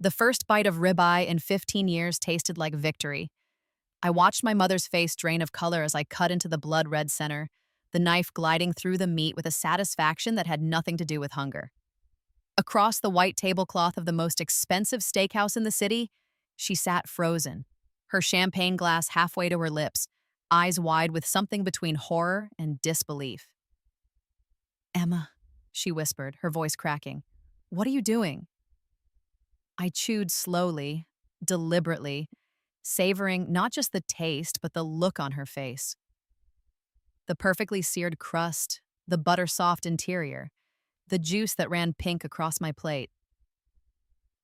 The first bite of ribeye in 15 years tasted like victory. I watched my mother's face drain of color as I cut into the blood-red center, the knife gliding through the meat with a satisfaction that had nothing to do with hunger. Across the white tablecloth of the most expensive steakhouse in the city, she sat frozen, her champagne glass halfway to her lips, eyes wide with something between horror and disbelief. "Emma," she whispered, her voice cracking, "what are you doing?" I chewed slowly, deliberately, savoring not just the taste, but the look on her face. The perfectly seared crust, the butter-soft interior, the juice that ran pink across my plate.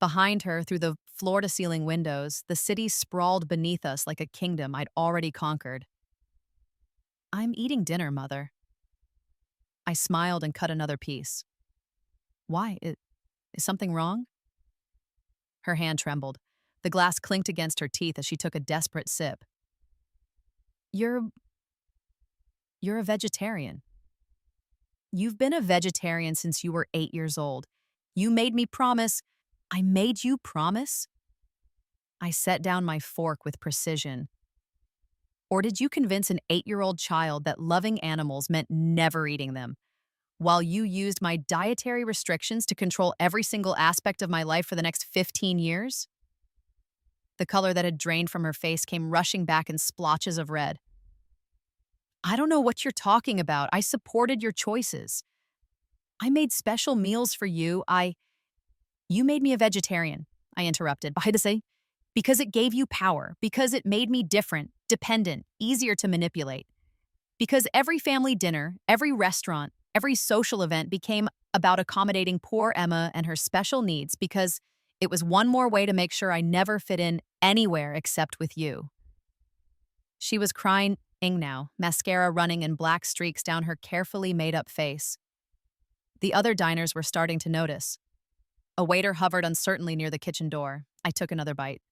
Behind her, through the floor-to-ceiling windows, the city sprawled beneath us like a kingdom I'd already conquered. "I'm eating dinner, Mother." I smiled and cut another piece. "Why? Is something wrong?" Her hand trembled. The glass clinked against her teeth as she took a desperate sip. You're a vegetarian. You've been a vegetarian since you were 8 years old. You made me promise. I made you promise?" I set down my fork with precision. "Or did you convince an 8-year-old child that loving animals meant never eating them, while you used my dietary restrictions to control every single aspect of my life for the next 15 years? The color that had drained from her face came rushing back in splotches of red. "I don't know what you're talking about. I supported your choices. I made special meals for you. You made me a vegetarian," I interrupted. "By to say, because it gave you power, because it made me different, dependent, easier to manipulate. Because every family dinner, every restaurant, every social event became about accommodating poor Emma and her special needs, because it was one more way to make sure I never fit in anywhere except with you." She was crying now, mascara running in black streaks down her carefully made-up face. The other diners were starting to notice. A waiter hovered uncertainly near the kitchen door. I took another bite.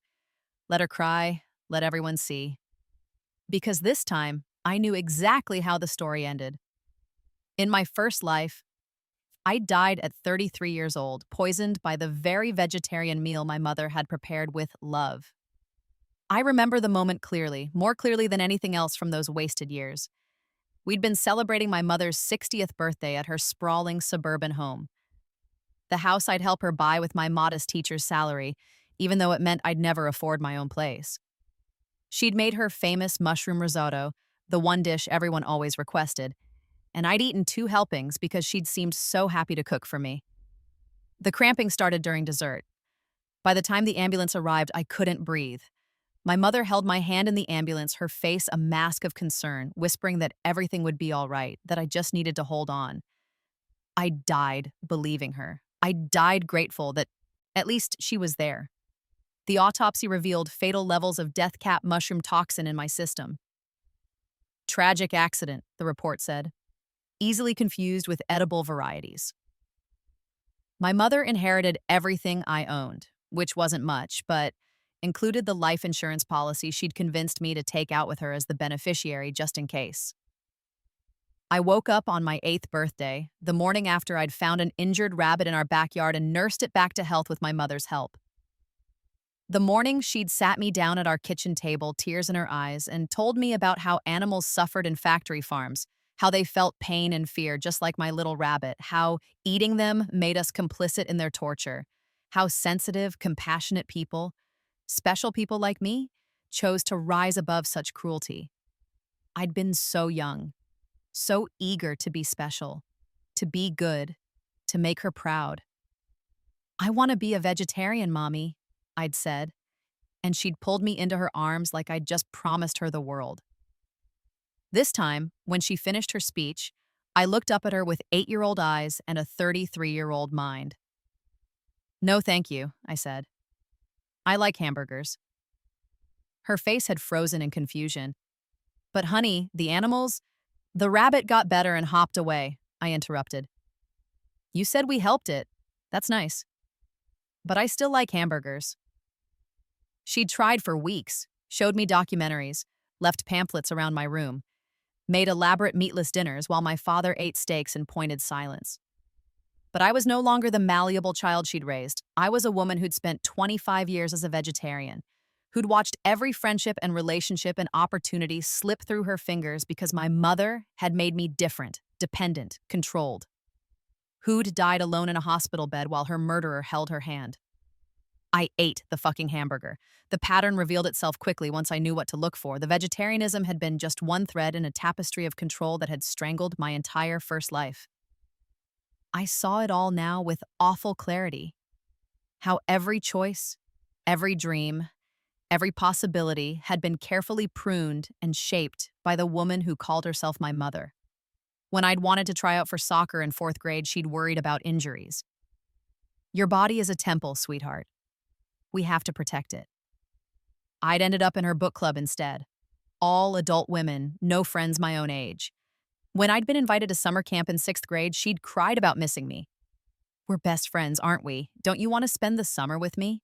Let her cry, let everyone see. Because this time, I knew exactly how the story ended. In my first life, I died at 33 years old, poisoned by the very vegetarian meal my mother had prepared with love. I remember the moment clearly, more clearly than anything else from those wasted years. We'd been celebrating my mother's 60th birthday at her sprawling suburban home. The house I'd help her buy with my modest teacher's salary, even though it meant I'd never afford my own place. She'd made her famous mushroom risotto, the one dish everyone always requested, and I'd eaten 2 helpings because she'd seemed so happy to cook for me. The cramping started during dessert. By the time the ambulance arrived, I couldn't breathe. My mother held my hand in the ambulance, her face a mask of concern, whispering that everything would be all right, that I just needed to hold on. I died believing her. I died grateful that at least she was there. The autopsy revealed fatal levels of death cap mushroom toxin in my system. "Tragic accident," the report said. "Easily confused with edible varieties." My mother inherited everything I owned, which wasn't much, but included the life insurance policy she'd convinced me to take out with her as the beneficiary just in case. I woke up on my 8th birthday, the morning after I'd found an injured rabbit in our backyard and nursed it back to health with my mother's help. The morning she'd sat me down at our kitchen table, tears in her eyes, and told me about how animals suffered in factory farms, how they felt pain and fear just like my little rabbit, how eating them made us complicit in their torture, how sensitive, compassionate people, special people like me, chose to rise above such cruelty. I'd been so young, so eager to be special, to be good, to make her proud. "I want to be a vegetarian, Mommy," I'd said, and she'd pulled me into her arms like I'd just promised her the world. This time, when she finished her speech, I looked up at her with 8-year-old eyes and a 33-year-old mind. "No, thank you," I said. "I like hamburgers." Her face had frozen in confusion. "But honey, the animals—" "The rabbit got better and hopped away," I interrupted. "You said we helped it. That's nice. But I still like hamburgers." She'd tried for weeks, showed me documentaries, left pamphlets around my room, made elaborate meatless dinners while my father ate steaks in pointed silence. But I was no longer the malleable child she'd raised. I was a woman who'd spent 25 years as a vegetarian, who'd watched every friendship and relationship and opportunity slip through her fingers because my mother had made me different, dependent, controlled. Who'd died alone in a hospital bed while her murderer held her hand. I ate the fucking hamburger. The pattern revealed itself quickly once I knew what to look for. The vegetarianism had been just one thread in a tapestry of control that had strangled my entire first life. I saw it all now with awful clarity. How every choice, every dream, every possibility had been carefully pruned and shaped by the woman who called herself my mother. When I'd wanted to try out for soccer in 4th grade, she'd worried about injuries. Your body is a temple, sweetheart. We have to protect it. I'd ended up in her book club instead. All adult women, no friends my own age. When I'd been invited to summer camp in 6th grade, she'd cried about missing me. We're best friends, aren't we? Don't you want to spend the summer with me?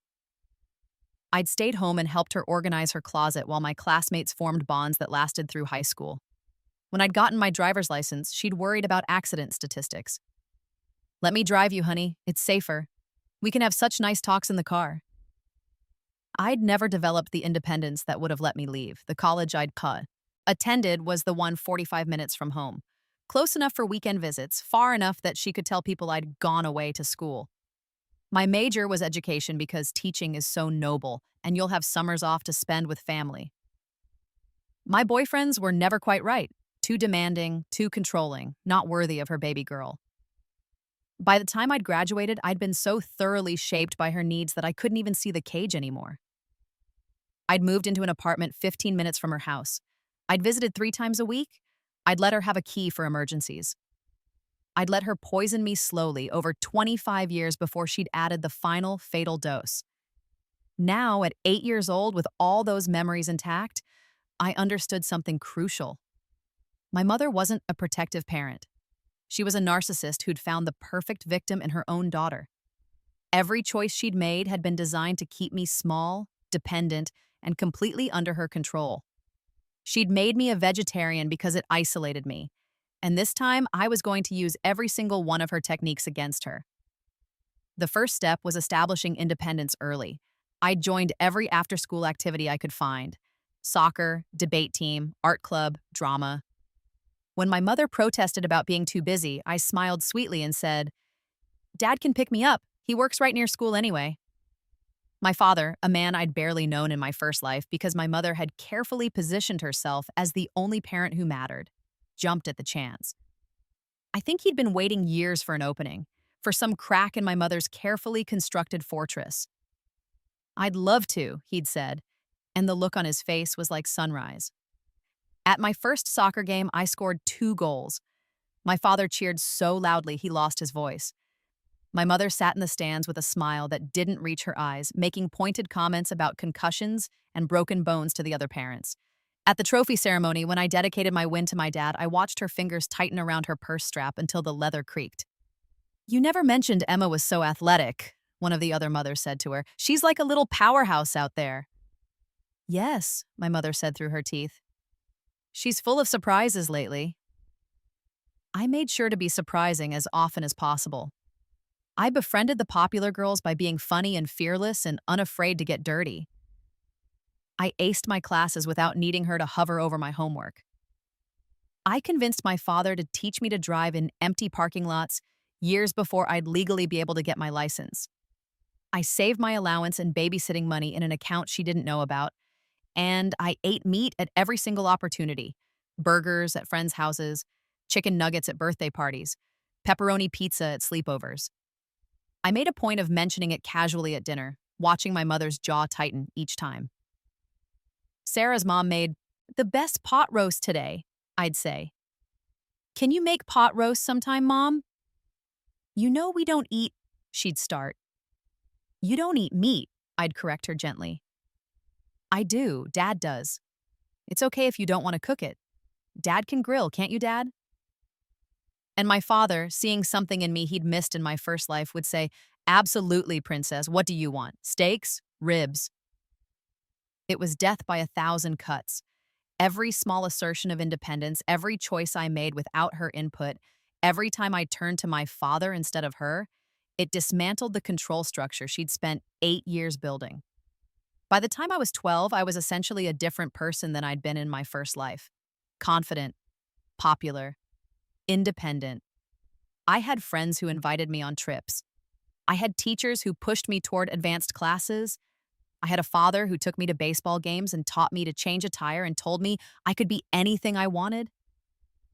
I'd stayed home and helped her organize her closet while my classmates formed bonds that lasted through high school. When I'd gotten my driver's license, she'd worried about accident statistics. Let me drive you, honey. It's safer. We can have such nice talks in the car. I'd never developed the independence that would have let me leave. The college I'd attended was the one 45 minutes from home. Close enough for weekend visits, far enough that she could tell people I'd gone away to school. My major was education because teaching is so noble, and you'll have summers off to spend with family. My boyfriends were never quite right. Too demanding, too controlling, not worthy of her baby girl. By the time I'd graduated, I'd been so thoroughly shaped by her needs that I couldn't even see the cage anymore. I'd moved into an apartment 15 minutes from her house. I'd visited 3 times a week. I'd let her have a key for emergencies. I'd let her poison me slowly over 25 years before she'd added the final fatal dose. Now, at 8 years old, with all those memories intact, I understood something crucial. My mother wasn't a protective parent. She was a narcissist who'd found the perfect victim in her own daughter. Every choice she'd made had been designed to keep me small, dependent, and completely under her control. She'd made me a vegetarian because it isolated me, and this time I was going to use every single one of her techniques against her. The first step was establishing independence early. I joined every after-school activity I could find: soccer, debate team, art club, drama. When my mother protested about being too busy, I smiled sweetly and said, "Dad can pick me up. He works right near school anyway." My father, a man I'd barely known in my first life because my mother had carefully positioned herself as the only parent who mattered, jumped at the chance. I think he'd been waiting years for an opening, for some crack in my mother's carefully constructed fortress. "I'd love to," he'd said, and the look on his face was like sunrise. At my first soccer game, I scored 2 goals. My father cheered so loudly he lost his voice. My mother sat in the stands with a smile that didn't reach her eyes, making pointed comments about concussions and broken bones to the other parents. At the trophy ceremony, when I dedicated my win to my dad, I watched her fingers tighten around her purse strap until the leather creaked. "You never mentioned Emma was so athletic," one of the other mothers said to her. "She's like a little powerhouse out there." "Yes," my mother said through her teeth. "She's full of surprises lately." I made sure to be surprising as often as possible. I befriended the popular girls by being funny and fearless and unafraid to get dirty. I aced my classes without needing her to hover over my homework. I convinced my father to teach me to drive in empty parking lots years before I'd legally be able to get my license. I saved my allowance and babysitting money in an account she didn't know about, and I ate meat at every single opportunity: burgers at friends' houses, chicken nuggets at birthday parties, pepperoni pizza at sleepovers. I made a point of mentioning it casually at dinner, watching my mother's jaw tighten each time. "Sarah's mom made the best pot roast today," I'd say. "Can you make pot roast sometime, Mom?" "You know we don't eat," she'd start. "You don't eat meat," I'd correct her gently. "I do, Dad does. It's okay if you don't want to cook it. Dad can grill, can't you, Dad?" And my father, seeing something in me he'd missed in my first life, would say, "Absolutely, princess. What do you want? Steaks? Ribs?" It was death by 1,000 cuts. Every small assertion of independence, every choice I made without her input, Every time I turned to my father instead of her, it dismantled the control structure she'd spent 8 years building. By the time I was 12, I was essentially a different person than I'd been in my first life. Confident, popular, independent. I had friends who invited me on trips. I had teachers who pushed me toward advanced classes. I had a father who took me to baseball games and taught me to change a tire and told me I could be anything I wanted.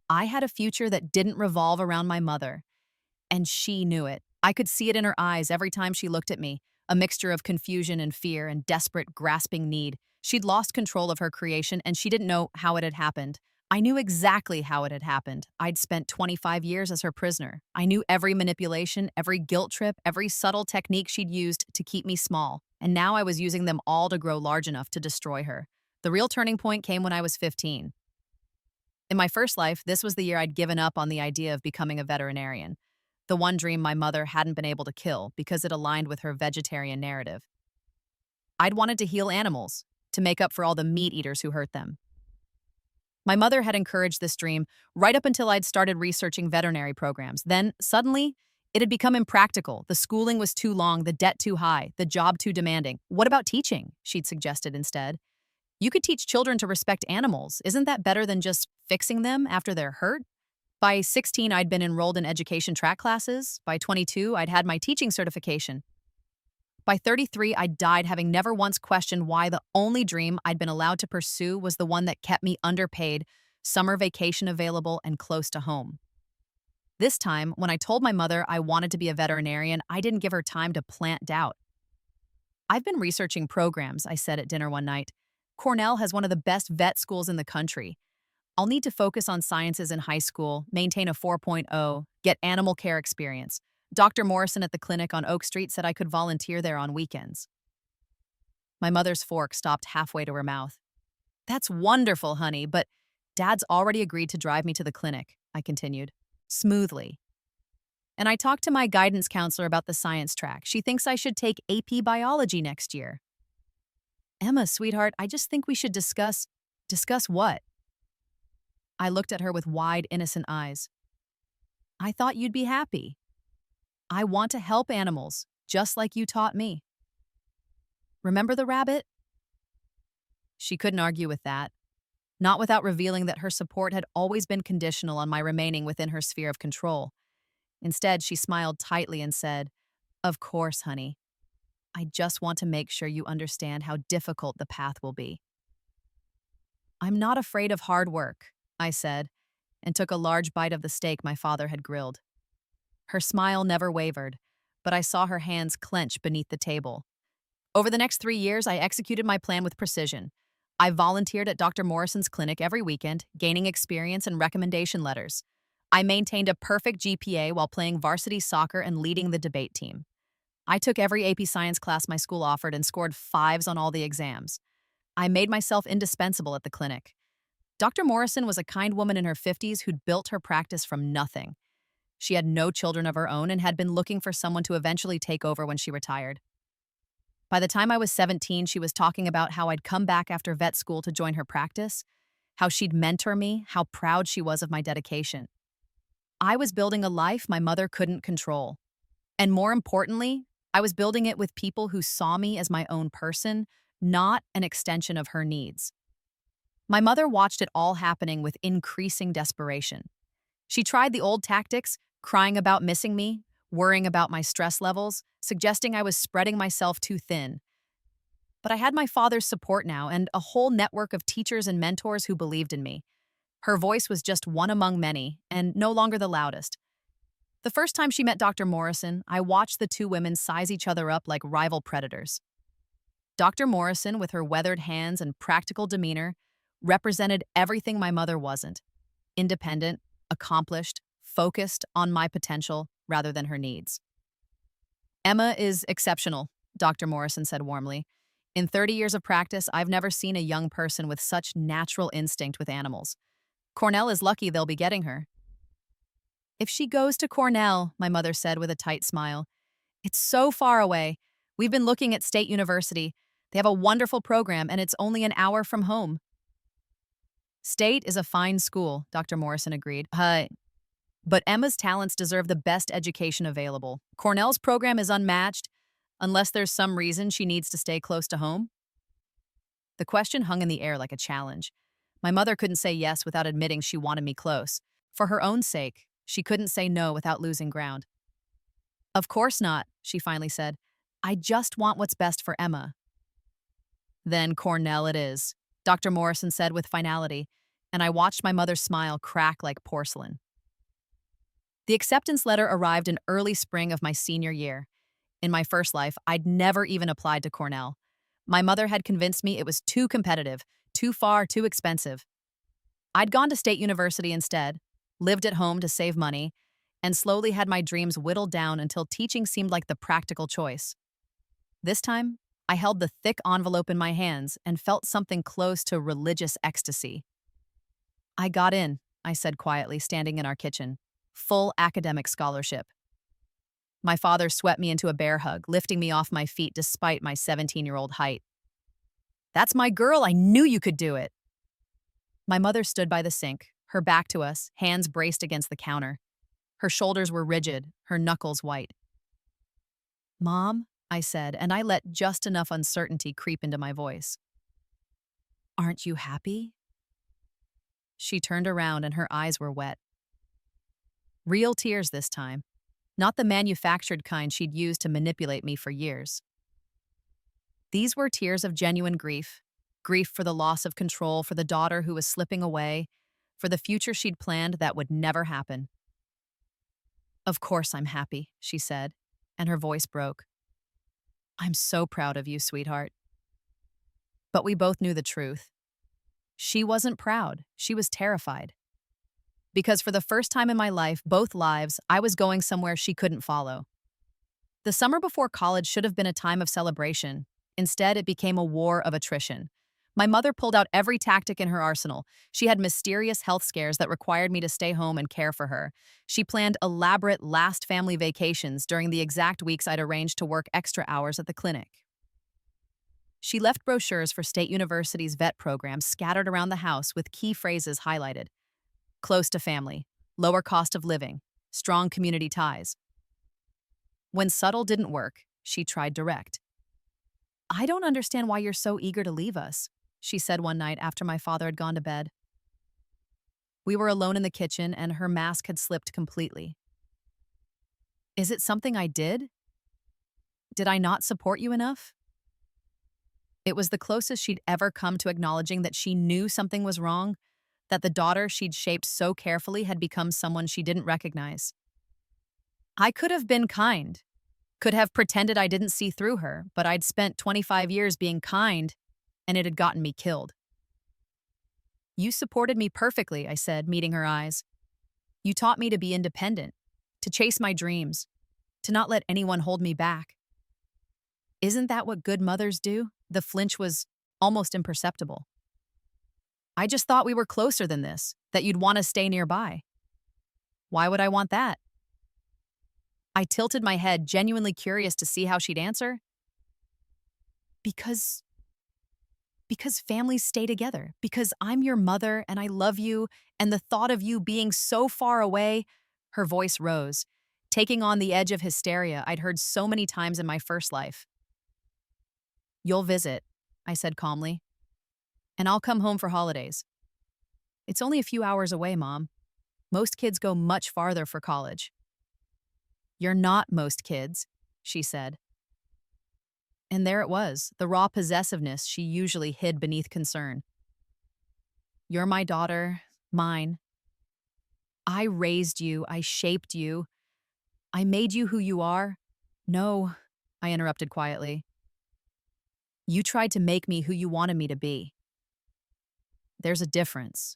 I had a future that didn't revolve around my mother, and she knew it. I could see it in her eyes every time she looked at me, a mixture of confusion and fear and desperate, grasping need. She'd lost control of her creation, and she didn't know how it had happened. I knew exactly how it had happened. I'd spent 25 years as her prisoner. I knew every manipulation, every guilt trip, every subtle technique she'd used to keep me small, and now I was using them all to grow large enough to destroy her. The real turning point came when I was 15. In my first life, this was the year I'd given up on the idea of becoming a veterinarian, the one dream my mother hadn't been able to kill because it aligned with her vegetarian narrative. I'd wanted to heal animals, to make up for all the meat eaters who hurt them. My mother had encouraged this dream right up until I'd started researching veterinary programs. Then, suddenly, it had become impractical. The schooling was too long, the debt too high, the job too demanding. What about teaching? She'd suggested instead. You could teach children to respect animals. Isn't that better than just fixing them after they're hurt? By 16, I'd been enrolled in education track classes. By 22, I'd had my teaching certification. By 33, I died having never once questioned why the only dream I'd been allowed to pursue was the one that kept me underpaid, summer vacation available, and close to home. This time, when I told my mother I wanted to be a veterinarian, I didn't give her time to plant doubt. I've been researching programs, I said at dinner one night. Cornell has one of the best vet schools in the country. I'll need to focus on sciences in high school, maintain a 4.0, get animal care experience. Dr. Morrison at the clinic on Oak Street said I could volunteer there on weekends. My mother's fork stopped halfway to her mouth. That's wonderful, honey, but Dad's already agreed to drive me to the clinic, I continued, smoothly. And I talked to my guidance counselor about the science track. She thinks I should take AP biology next year. Emma, sweetheart, I just think we should discuss what? I looked at her with wide, innocent eyes. I thought you'd be happy. I want to help animals, just like you taught me. Remember the rabbit? She couldn't argue with that, not without revealing that her support had always been conditional on my remaining within her sphere of control. Instead, she smiled tightly and said, "Of course, honey. I just want to make sure you understand how difficult the path will be." "I'm not afraid of hard work," I said, and took a large bite of the steak my father had grilled. Her smile never wavered, but I saw her hands clench beneath the table. Over the next 3 years, I executed my plan with precision. I volunteered at Dr. Morrison's clinic every weekend, gaining experience and recommendation letters. I maintained a perfect GPA while playing varsity soccer and leading the debate team. I took every AP science class my school offered and scored 5s on all the exams. I made myself indispensable at the clinic. Dr. Morrison was a kind woman in her 50s who'd built her practice from nothing. She had no children of her own and had been looking for someone to eventually take over when she retired. By the time I was 17, she was talking about how I'd come back after vet school to join her practice, how she'd mentor me, how proud she was of my dedication. I was building a life my mother couldn't control. And more importantly, I was building it with people who saw me as my own person, not an extension of her needs. My mother watched it all happening with increasing desperation. She tried the old tactics, crying about missing me, worrying about my stress levels, suggesting I was spreading myself too thin. But I had my father's support now and a whole network of teachers and mentors who believed in me. Her voice was just one among many, and no longer the loudest. The first time she met Dr. Morrison, I watched the two women size each other up like rival predators. Dr. Morrison, with her weathered hands and practical demeanor, represented everything my mother wasn't: independent, accomplished, focused on my potential rather than her needs. "Emma is exceptional," Dr. Morrison said warmly. "In 30 years of practice, I've never seen a young person with such natural instinct with animals. Cornell is lucky they'll be getting her." "If she goes to Cornell," my mother said with a tight smile, "it's so far away. We've been looking at State University. They have a wonderful program, and it's only an hour from home." "State is a fine school," Dr. Morrison agreed. But Emma's talents deserve the best education available. Cornell's program is unmatched, unless there's some reason she needs to stay close to home. The question hung in the air like a challenge. My mother couldn't say yes without admitting she wanted me close. For her own sake, she couldn't say no without losing ground. Of course not, she finally said. I just want what's best for Emma. Then Cornell it is, Dr. Morrison said with finality, and I watched my mother's smile crack like porcelain. The acceptance letter arrived in early spring of my senior year. In my first life, I'd never even applied to Cornell. My mother had convinced me it was too competitive, too far, too expensive. I'd gone to State University instead, lived at home to save money, and slowly had my dreams whittled down until teaching seemed like the practical choice. This time, I held the thick envelope in my hands and felt something close to religious ecstasy. I got in, I said quietly, standing in our kitchen. Full academic scholarship. My father swept me into a bear hug, lifting me off my feet despite my 17-year-old height. That's my girl, I knew you could do it. My mother stood by the sink, her back to us, hands braced against the counter. Her shoulders were rigid, her knuckles white. Mom, I said, and I let just enough uncertainty creep into my voice. Aren't you happy? She turned around and her eyes were wet. Real tears this time, not the manufactured kind she'd used to manipulate me for years. These were tears of genuine grief, grief for the loss of control, for the daughter who was slipping away, for the future she'd planned that would never happen. Of course I'm happy, she said, and her voice broke. I'm so proud of you, sweetheart. But we both knew the truth. She wasn't proud, she was terrified. Because for the first time in my life, both lives, I was going somewhere she couldn't follow. The summer before college should have been a time of celebration. Instead, it became a war of attrition. My mother pulled out every tactic in her arsenal. She had mysterious health scares that required me to stay home and care for her. She planned elaborate last family vacations during the exact weeks I'd arranged to work extra hours at the clinic. She left brochures for State University's vet program scattered around the house with key phrases highlighted. Close to family, lower cost of living, strong community ties. When subtle didn't work, she tried direct. I don't understand why you're so eager to leave us, she said one night after my father had gone to bed. We were alone in the kitchen and her mask had slipped completely. Is it something I did? Did I not support you enough? It was the closest she'd ever come to acknowledging that she knew something was wrong, that the daughter she'd shaped so carefully had become someone she didn't recognize. I could have been kind, could have pretended I didn't see through her, but I'd spent 25 years being kind, and it had gotten me killed. You supported me perfectly, I said, meeting her eyes. You taught me to be independent, to chase my dreams, to not let anyone hold me back. Isn't that what good mothers do? The flinch was almost imperceptible. I just thought we were closer than this, that you'd want to stay nearby. Why would I want that? I tilted my head, genuinely curious to see how she'd answer. Because families stay together. Because I'm your mother and I love you, and the thought of you being so far away, her voice rose, taking on the edge of hysteria I'd heard so many times in my first life. You'll visit, I said calmly. And I'll come home for holidays. It's only a few hours away, Mom. Most kids go much farther for college. You're not most kids, she said. And there it was, the raw possessiveness she usually hid beneath concern. You're my daughter, mine. I raised you, I shaped you. I made you who you are. No, I interrupted quietly. You tried to make me who you wanted me to be. There's a difference.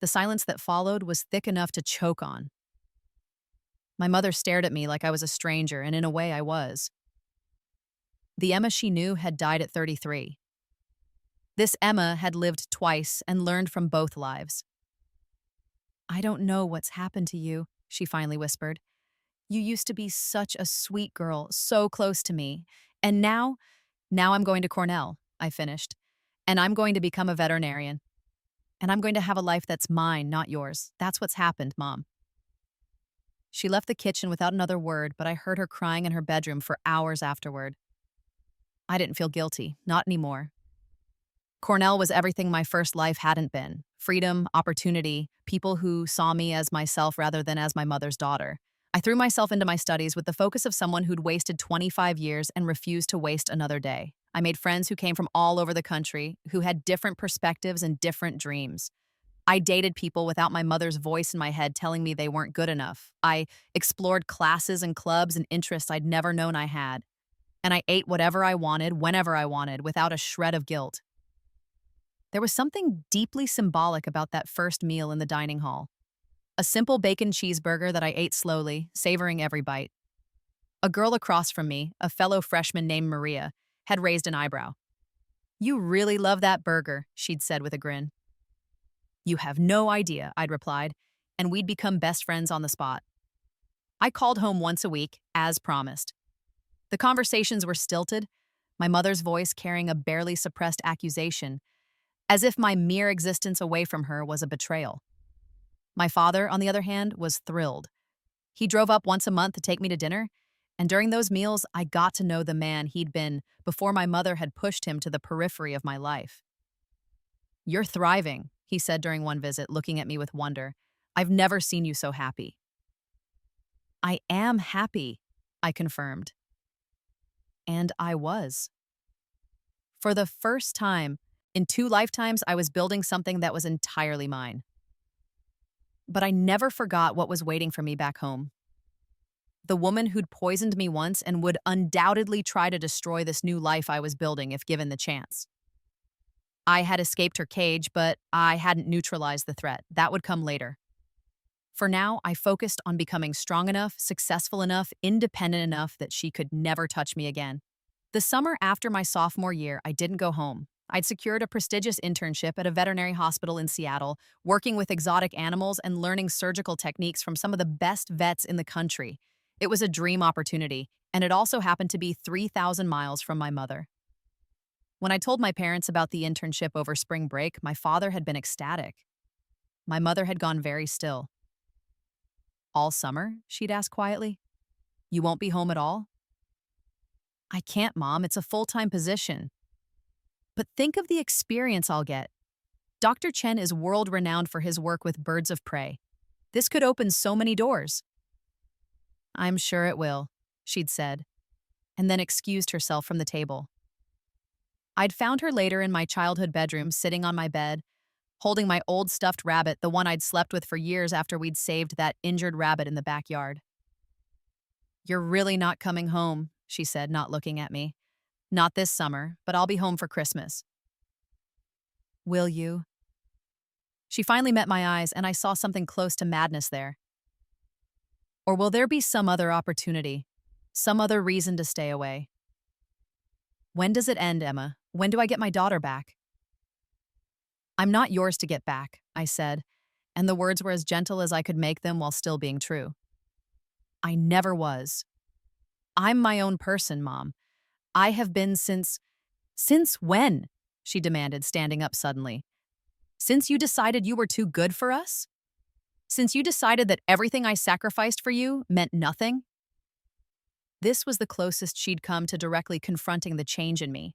The silence that followed was thick enough to choke on. My mother stared at me like I was a stranger, and in a way I was. The Emma she knew had died at 33. This Emma had lived twice and learned from both lives. I don't know what's happened to you, she finally whispered. You used to be such a sweet girl, so close to me. And now I'm going to Cornell, I finished. And I'm going to become a veterinarian. And I'm going to have a life that's mine, not yours. That's what's happened, Mom. She left the kitchen without another word, but I heard her crying in her bedroom for hours afterward. I didn't feel guilty, not anymore. Cornell was everything my first life hadn't been: freedom, opportunity, people who saw me as myself rather than as my mother's daughter. I threw myself into my studies with the focus of someone who'd wasted 25 years and refused to waste another day. I made friends who came from all over the country, who had different perspectives and different dreams. I dated people without my mother's voice in my head telling me they weren't good enough. I explored classes and clubs and interests I'd never known I had. And I ate whatever I wanted, whenever I wanted, without a shred of guilt. There was something deeply symbolic about that first meal in the dining hall. A simple bacon cheeseburger that I ate slowly, savoring every bite. A girl across from me, a fellow freshman named Maria, had raised an eyebrow. "You really love that burger," she'd said with a grin. "You have no idea," I'd replied, and we'd become best friends on the spot. I called home once a week, as promised. The conversations were stilted, my mother's voice carrying a barely suppressed accusation, as if my mere existence away from her was a betrayal. My father, on the other hand, was thrilled. He drove up once a month to take me to dinner, and during those meals, I got to know the man he'd been before my mother had pushed him to the periphery of my life. "You're thriving," he said during one visit, looking at me with wonder. "I've never seen you so happy." "I am happy," I confirmed. And I was. For the first time in 2 lifetimes, I was building something that was entirely mine. But I never forgot what was waiting for me back home. The woman who'd poisoned me once and would undoubtedly try to destroy this new life I was building if given the chance. I had escaped her cage, but I hadn't neutralized the threat. That would come later. For now, I focused on becoming strong enough, successful enough, independent enough that she could never touch me again. The summer after my sophomore year, I didn't go home. I'd secured a prestigious internship at a veterinary hospital in Seattle, working with exotic animals and learning surgical techniques from some of the best vets in the country. It was a dream opportunity, and it also happened to be 3,000 miles from my mother. When I told my parents about the internship over spring break, my father had been ecstatic. My mother had gone very still. "All summer?" she'd ask quietly. "You won't be home at all?" "I can't, Mom. It's a full-time position." "But think of the experience I'll get. Dr. Chen is world-renowned for his work with birds of prey. This could open so many doors." "I'm sure it will," she'd said, and then excused herself from the table. I'd found her later in my childhood bedroom, sitting on my bed, holding my old stuffed rabbit, the one I'd slept with for years after we'd saved that injured rabbit in the backyard. "You're really not coming home," she said, not looking at me. "Not this summer, but I'll be home for Christmas." "Will you?" She finally met my eyes, and I saw something close to madness there. "Or will there be some other opportunity, some other reason to stay away?" "When does it end, Emma? When do I get my daughter back?" "I'm not yours to get back," I said, and the words were as gentle as I could make them while still being true. "I never was. I'm my own person, Mom. I have been since—" "Since when?" she demanded, standing up suddenly. "Since you decided you were too good for us? Since you decided that everything I sacrificed for you meant nothing?" This was the closest she'd come to directly confronting the change in me.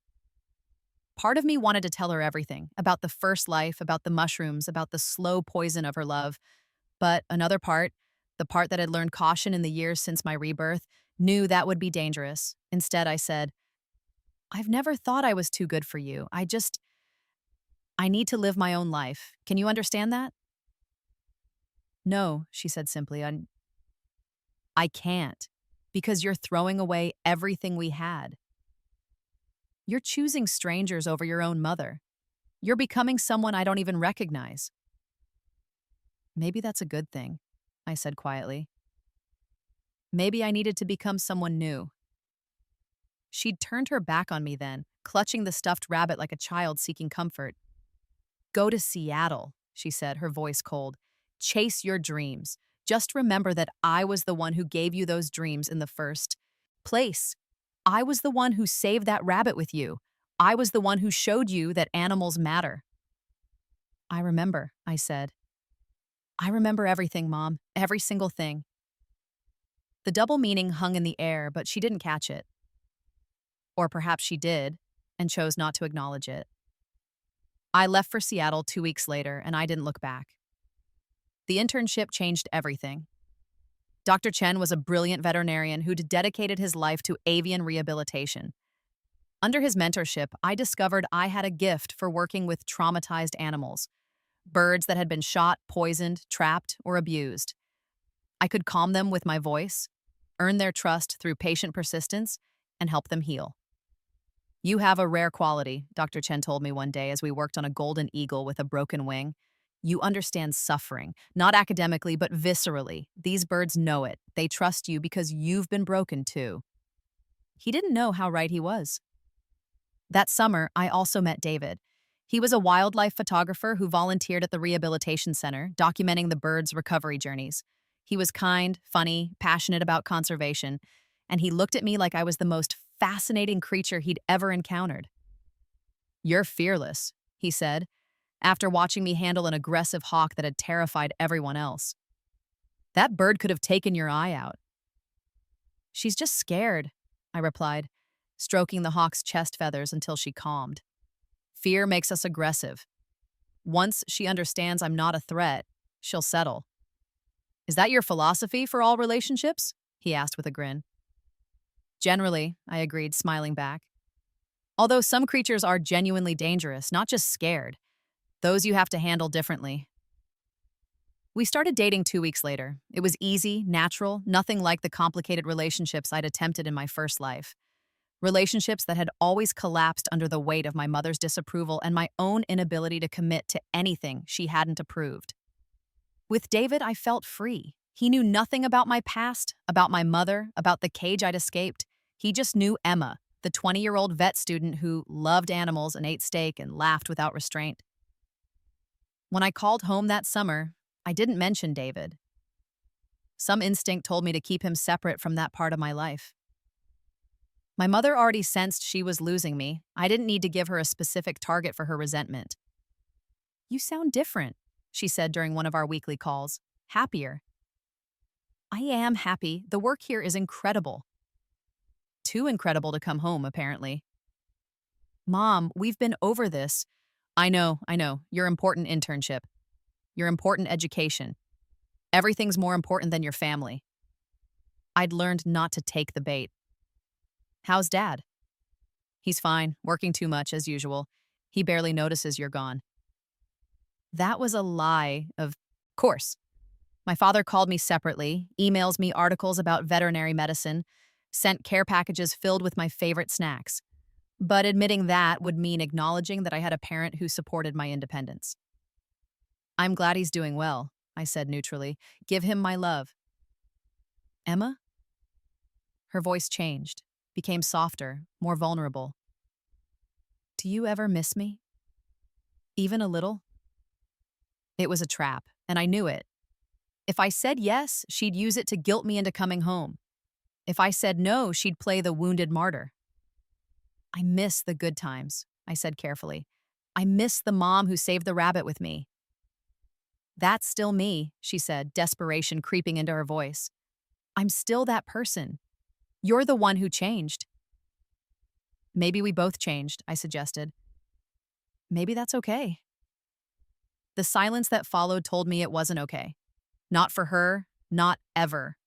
Part of me wanted to tell her everything, about the first life, about the mushrooms, about the slow poison of her love. But another part, the part that had learned caution in the years since my rebirth, knew that would be dangerous. Instead, I said, "I've never thought I was too good for you. I need to live my own life. Can you understand that?" "No," she said simply. I can't, because you're throwing away everything we had. You're choosing strangers over your own mother. You're becoming someone I don't even recognize." "Maybe that's a good thing," I said quietly. "Maybe I needed to become someone new." She'd turned her back on me then, clutching the stuffed rabbit like a child seeking comfort. "Go to Seattle," she said, her voice cold. "Chase your dreams. Just remember that I was the one who gave you those dreams in the first place. I was the one who saved that rabbit with you. I was the one who showed you that animals matter." I remember, I said. I remember everything, Mom. Every single thing. The double meaning hung in the air, but she didn't catch it. Or perhaps she did, and chose not to acknowledge it. I left for Seattle 2 weeks later, and I didn't look back. The internship changed everything. Dr. Chen was a brilliant veterinarian who'd dedicated his life to avian rehabilitation. Under his mentorship, I discovered I had a gift for working with traumatized animals, birds that had been shot, poisoned, trapped, or abused. I could calm them with my voice, earn their trust through patient persistence, and help them heal. You have a rare quality, Dr. Chen told me one day as we worked on a golden eagle with a broken wing. You understand suffering, not academically, but viscerally. These birds know it. They trust you because you've been broken too. He didn't know how right he was. That summer, I also met David. He was a wildlife photographer who volunteered at the rehabilitation center, documenting the birds' recovery journeys. He was kind, funny, passionate about conservation, and he looked at me like I was the most fascinating creature he'd ever encountered. "You're fearless," he said, after watching me handle an aggressive hawk that had terrified everyone else. "That bird could have taken your eye out." "She's just scared," I replied, stroking the hawk's chest feathers until she calmed. "Fear makes us aggressive. Once she understands I'm not a threat, she'll settle." "Is that your philosophy for all relationships?" he asked with a grin. "Generally," I agreed, smiling back. "Although some creatures are genuinely dangerous, not just scared. Those you have to handle differently." We started dating 2 weeks later. It was easy, natural, nothing like the complicated relationships I'd attempted in my first life. Relationships that had always collapsed under the weight of my mother's disapproval and my own inability to commit to anything she hadn't approved. With David, I felt free. He knew nothing about my past, about my mother, about the cage I'd escaped. He just knew Emma, the 20-year-old vet student who loved animals and ate steak and laughed without restraint. When I called home that summer, I didn't mention David. Some instinct told me to keep him separate from that part of my life. My mother already sensed she was losing me. I didn't need to give her a specific target for her resentment. "You sound different," she said during one of our weekly calls. "Happier." "I am happy. The work here is incredible." Too incredible to come home, apparently. "Mom, we've been over this." I know. Your important internship. Your important education. Everything's more important than your family." I'd learned not to take the bait. "How's Dad?" "He's fine, working too much as usual. He barely notices you're gone." That was a lie, of course. My father called me separately, emails me articles about veterinary medicine, sent care packages filled with my favorite snacks. But admitting that would mean acknowledging that I had a parent who supported my independence. "I'm glad he's doing well," I said neutrally. "Give him my love." "Emma?" Her voice changed, became softer, more vulnerable. "Do you ever miss me? Even a little?" It was a trap, and I knew it. If I said yes, she'd use it to guilt me into coming home. If I said no, she'd play the wounded martyr. "I miss the good times," I said carefully. "I miss the mom who saved the rabbit with me." "That's still me," she said, desperation creeping into her voice. "I'm still that person. You're the one who changed." "Maybe we both changed," I suggested. "Maybe that's okay." The silence that followed told me it wasn't okay. Not for her, not ever.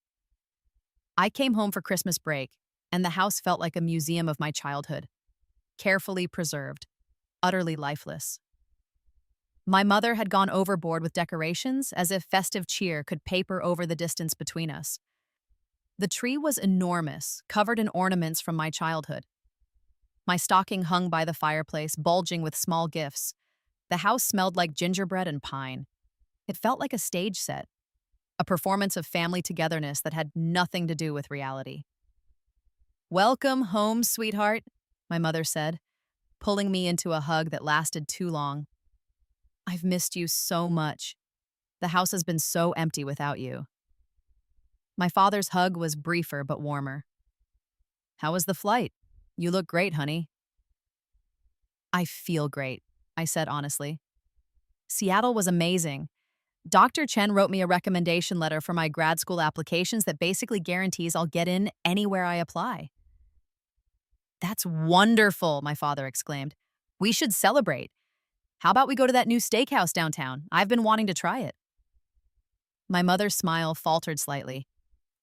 I came home for Christmas break, and the house felt like a museum of my childhood. Carefully preserved, utterly lifeless. My mother had gone overboard with decorations, as if festive cheer could paper over the distance between us. The tree was enormous, covered in ornaments from my childhood. My stocking hung by the fireplace, bulging with small gifts. The house smelled like gingerbread and pine. It felt like a stage set, a performance of family togetherness that had nothing to do with reality. "Welcome home, sweetheart," my mother said, pulling me into a hug that lasted too long. "I've missed you so much. The house has been so empty without you." My father's hug was briefer but warmer. "How was the flight? You look great, honey." "I feel great," I said honestly. Seattle was amazing. Dr. Chen wrote me a recommendation letter for my grad school applications that basically guarantees I'll get in anywhere I apply. That's wonderful, my father exclaimed. We should celebrate. How about we go to that new steakhouse downtown? I've been wanting to try it. My mother's smile faltered slightly.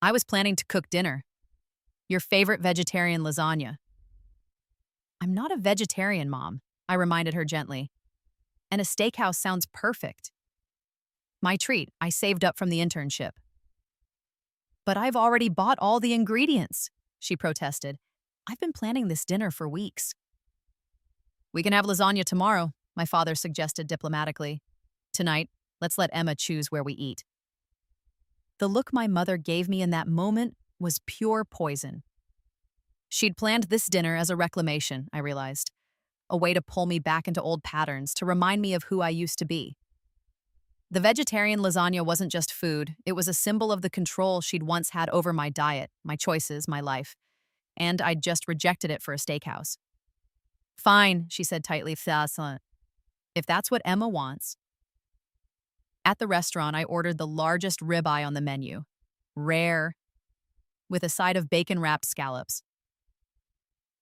I was planning to cook dinner. Your favorite vegetarian lasagna. I'm not a vegetarian, Mom, I reminded her gently. And a steakhouse sounds perfect. My treat, I saved up from the internship. But I've already bought all the ingredients, she protested. I've been planning this dinner for weeks. We can have lasagna tomorrow, my father suggested diplomatically. Tonight, let's let Emma choose where we eat. The look my mother gave me in that moment was pure poison. She'd planned this dinner as a reclamation, I realized. A way to pull me back into old patterns, to remind me of who I used to be. The vegetarian lasagna wasn't just food, it was a symbol of the control she'd once had over my diet, my choices, my life. And I'd just rejected it for a steakhouse. Fine, she said tightly, if that's what Emma wants. At the restaurant, I ordered the largest ribeye on the menu. Rare, with a side of bacon-wrapped scallops.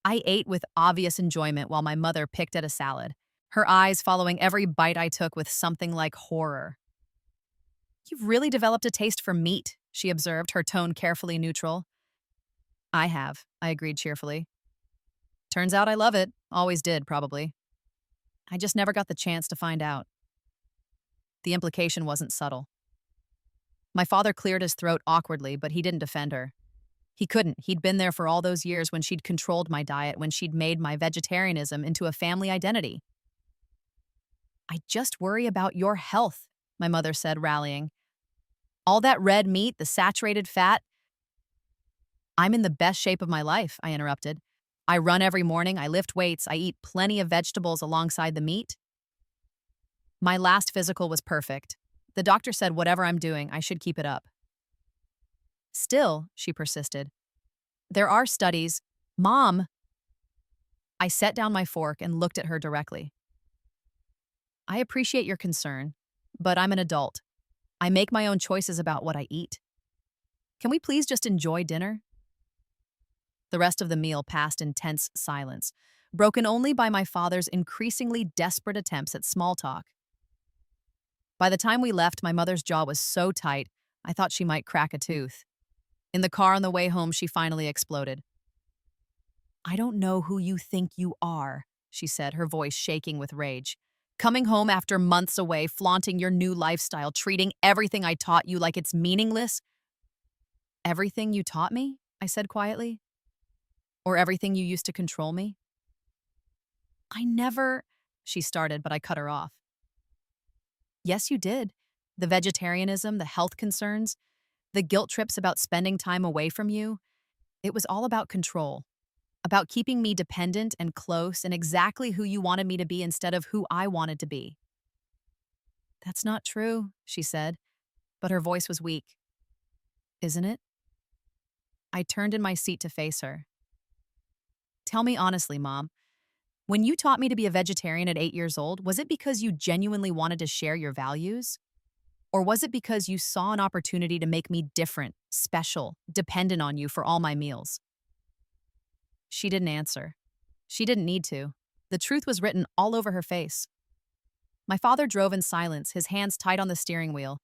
I ate with obvious enjoyment while my mother picked at a salad, her eyes following every bite I took with something like horror. You've really developed a taste for meat, she observed, her tone carefully neutral. I have, I agreed cheerfully. Turns out I love it. Always did, probably. I just never got the chance to find out. The implication wasn't subtle. My father cleared his throat awkwardly, but he didn't defend her. He couldn't. He'd been there for all those years when she'd controlled my diet, when she'd made my vegetarianism into a family identity. I just worry about your health, my mother said, rallying. All that red meat, the saturated fat. I'm in the best shape of my life, I interrupted. I run every morning, I lift weights, I eat plenty of vegetables alongside the meat. My last physical was perfect. The doctor said whatever I'm doing, I should keep it up. Still, she persisted, there are studies. Mom! I set down my fork and looked at her directly. I appreciate your concern, but I'm an adult. I make my own choices about what I eat. Can we please just enjoy dinner? The rest of the meal passed in tense silence, broken only by my father's increasingly desperate attempts at small talk. By the time we left, my mother's jaw was so tight, I thought she might crack a tooth. In the car on the way home, she finally exploded. I don't know who you think you are, she said, her voice shaking with rage. Coming home after months away, flaunting your new lifestyle, treating everything I taught you like it's meaningless. Everything you taught me? I said quietly. Or everything you used to control me? I never, she started, but I cut her off. Yes, you did. The vegetarianism, the health concerns, the guilt trips about spending time away from you. It was all about control, about keeping me dependent and close and exactly who you wanted me to be instead of who I wanted to be. That's not true, she said, but her voice was weak. Isn't it? I turned in my seat to face her. Tell me honestly, Mom, when you taught me to be a vegetarian at 8 years old, was it because you genuinely wanted to share your values? Or was it because you saw an opportunity to make me different, special, dependent on you for all my meals? She didn't answer. She didn't need to. The truth was written all over her face. My father drove in silence, his hands tight on the steering wheel.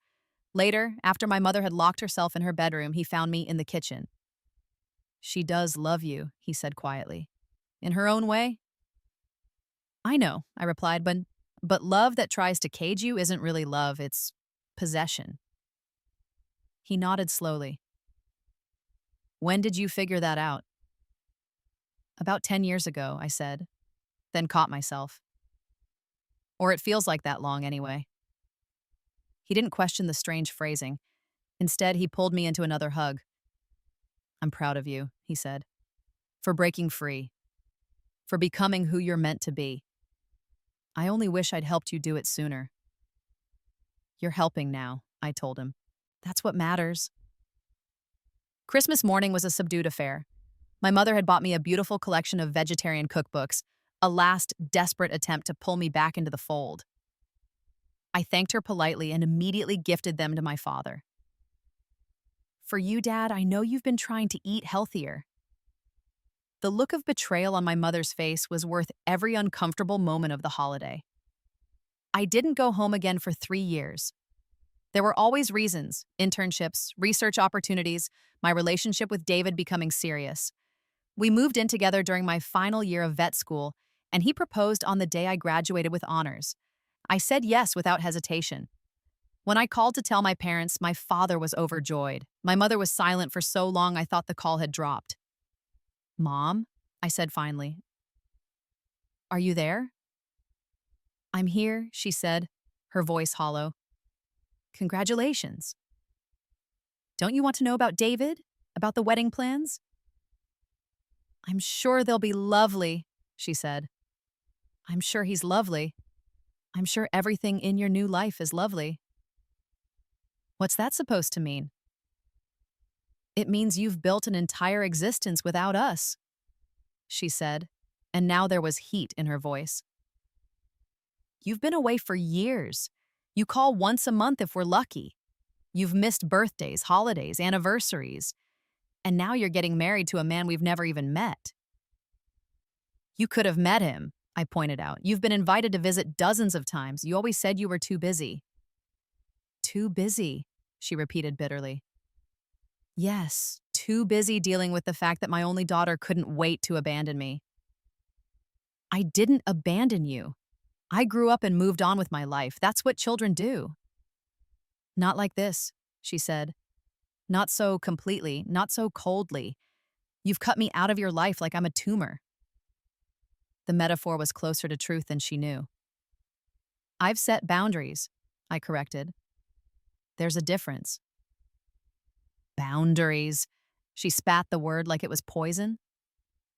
Later, after my mother had locked herself in her bedroom, he found me in the kitchen. She does love you, he said quietly. In her own way? I know, I replied, but love that tries to cage you isn't really love, it's possession. He nodded slowly. When did you figure that out? About 10 years ago, I said, then caught myself. Or it feels like that long anyway. He didn't question the strange phrasing. Instead, he pulled me into another hug. I'm proud of you, he said, for breaking free, for becoming who you're meant to be. I only wish I'd helped you do it sooner. You're helping now, I told him. That's what matters. Christmas morning was a subdued affair. My mother had bought me a beautiful collection of vegetarian cookbooks, a last desperate attempt to pull me back into the fold. I thanked her politely and immediately gifted them to my father. For you, Dad, I know you've been trying to eat healthier. The look of betrayal on my mother's face was worth every uncomfortable moment of the holiday. I didn't go home again for 3 years. There were always reasons: internships, research opportunities, my relationship with David becoming serious. We moved in together during my final year of vet school, and he proposed on the day I graduated with honors. I said yes without hesitation. When I called to tell my parents, my father was overjoyed. My mother was silent for so long I thought the call had dropped. Mom, I said finally, are you there? I'm here, she said, her voice hollow. Congratulations. Don't you want to know about David? About the wedding plans? I'm sure they'll be lovely, she said. I'm sure he's lovely. I'm sure everything in your new life is lovely. What's that supposed to mean? It means you've built an entire existence without us, she said, and now there was heat in her voice. You've been away for years. You call once a month if we're lucky. You've missed birthdays, holidays, anniversaries, and now you're getting married to a man we've never even met. You could have met him, I pointed out. You've been invited to visit dozens of times. You always said you were too busy. Too busy, she repeated bitterly. Yes, too busy dealing with the fact that my only daughter couldn't wait to abandon me. I didn't abandon you. I grew up and moved on with my life. That's what children do. Not like this, she said. Not so completely, not so coldly. You've cut me out of your life like I'm a tumor. The metaphor was closer to truth than she knew. I've set boundaries, I corrected. There's a difference. Boundaries. She spat the word like it was poison.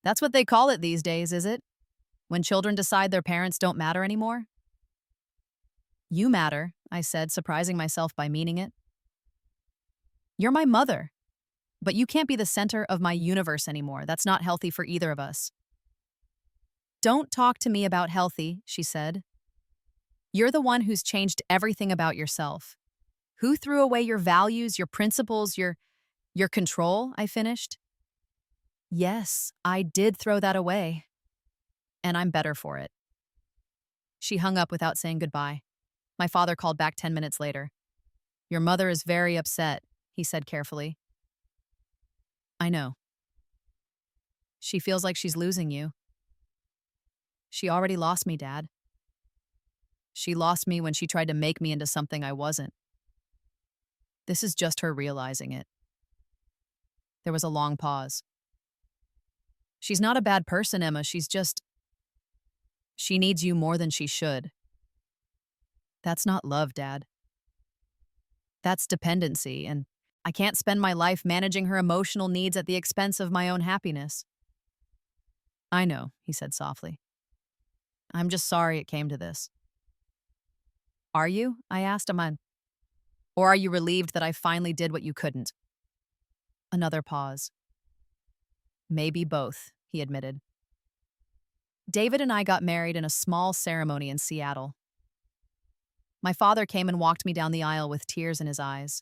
That's what they call it these days, is it? When children decide their parents don't matter anymore? You matter, I said, surprising myself by meaning it. You're my mother, but you can't be the center of my universe anymore. That's not healthy for either of us. Don't talk to me about healthy, she said. You're the one who's changed everything about yourself. Who threw away your values, your principles, your control, I finished. Yes, I did throw that away. And I'm better for it. She hung up without saying goodbye. My father called back 10 minutes later. Your mother is very upset, he said carefully. I know. She feels like she's losing you. She already lost me, Dad. She lost me when she tried to make me into something I wasn't. This is just her realizing it. There was a long pause. She's not a bad person, Emma. She needs you more than she should. That's not love, Dad. That's dependency, and I can't spend my life managing her emotional needs at the expense of my own happiness. I know, he said softly. I'm just sorry it came to this. Are you? I asked him. Or are you relieved that I finally did what you couldn't? Another pause. Maybe both, he admitted. David and I got married in a small ceremony in Seattle. My father came and walked me down the aisle with tears in his eyes.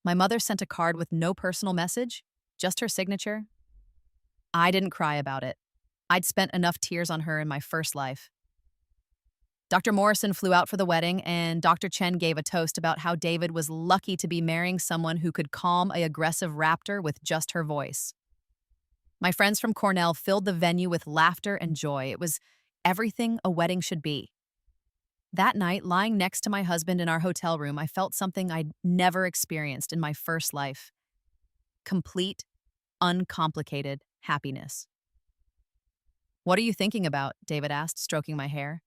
My mother sent a card with no personal message, just her signature. I didn't cry about it. I'd spent enough tears on her in my first life. Dr. Morrison flew out for the wedding, and Dr. Chen gave a toast about how David was lucky to be marrying someone who could calm an aggressive raptor with just her voice. My friends from Cornell filled the venue with laughter and joy. It was everything a wedding should be. That night, lying next to my husband in our hotel room, I felt something I'd never experienced in my first life. Complete, uncomplicated happiness. What are you thinking about? David asked, stroking my hair.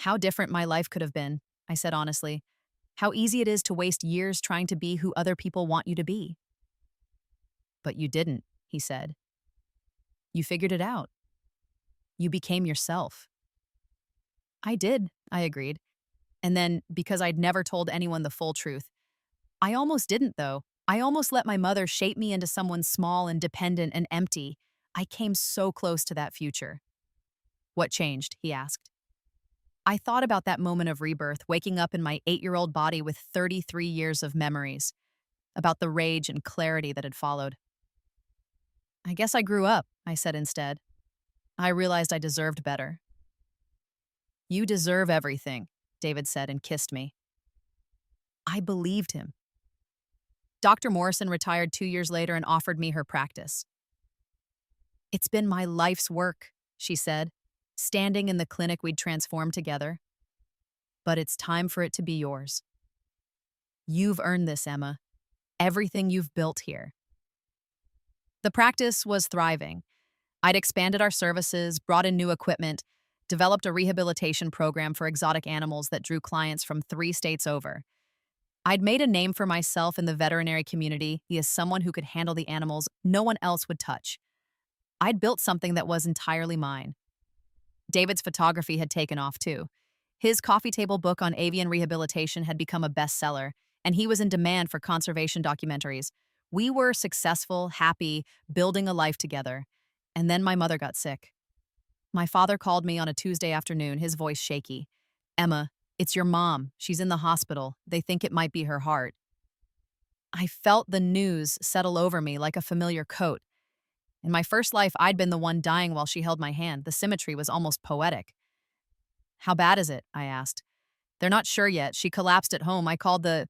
How different my life could have been, I said honestly. How easy it is to waste years trying to be who other people want you to be. But you didn't, he said. You figured it out. You became yourself. I did, I agreed. And then, because I'd never told anyone the full truth, I almost didn't, though. I almost let my mother shape me into someone small and dependent and empty. I came so close to that future. What changed? He asked. I thought about that moment of rebirth, waking up in my 8-year-old body with 33 years of memories, about the rage and clarity that had followed. I guess I grew up, I said instead. I realized I deserved better. You deserve everything, David said and kissed me. I believed him. Dr. Morrison retired 2 years later and offered me her practice. It's been my life's work, she said, standing in the clinic we'd transformed together. But it's time for it to be yours. You've earned this, Emma. Everything you've built here. The practice was thriving. I'd expanded our services, brought in new equipment, developed a rehabilitation program for exotic animals that drew clients from 3 states over. I'd made a name for myself in the veterinary community as someone who could handle the animals no one else would touch. I'd built something that was entirely mine. David's photography had taken off too. His coffee table book on avian rehabilitation had become a bestseller, and he was in demand for conservation documentaries. We were successful, happy, building a life together. And then my mother got sick. My father called me on a Tuesday afternoon, his voice shaky. Emma, it's your mom. She's in the hospital. They think it might be her heart. I felt the news settle over me like a familiar coat. In my first life, I'd been the one dying while she held my hand. The symmetry was almost poetic. How bad is it? I asked. They're not sure yet. She collapsed at home. I called the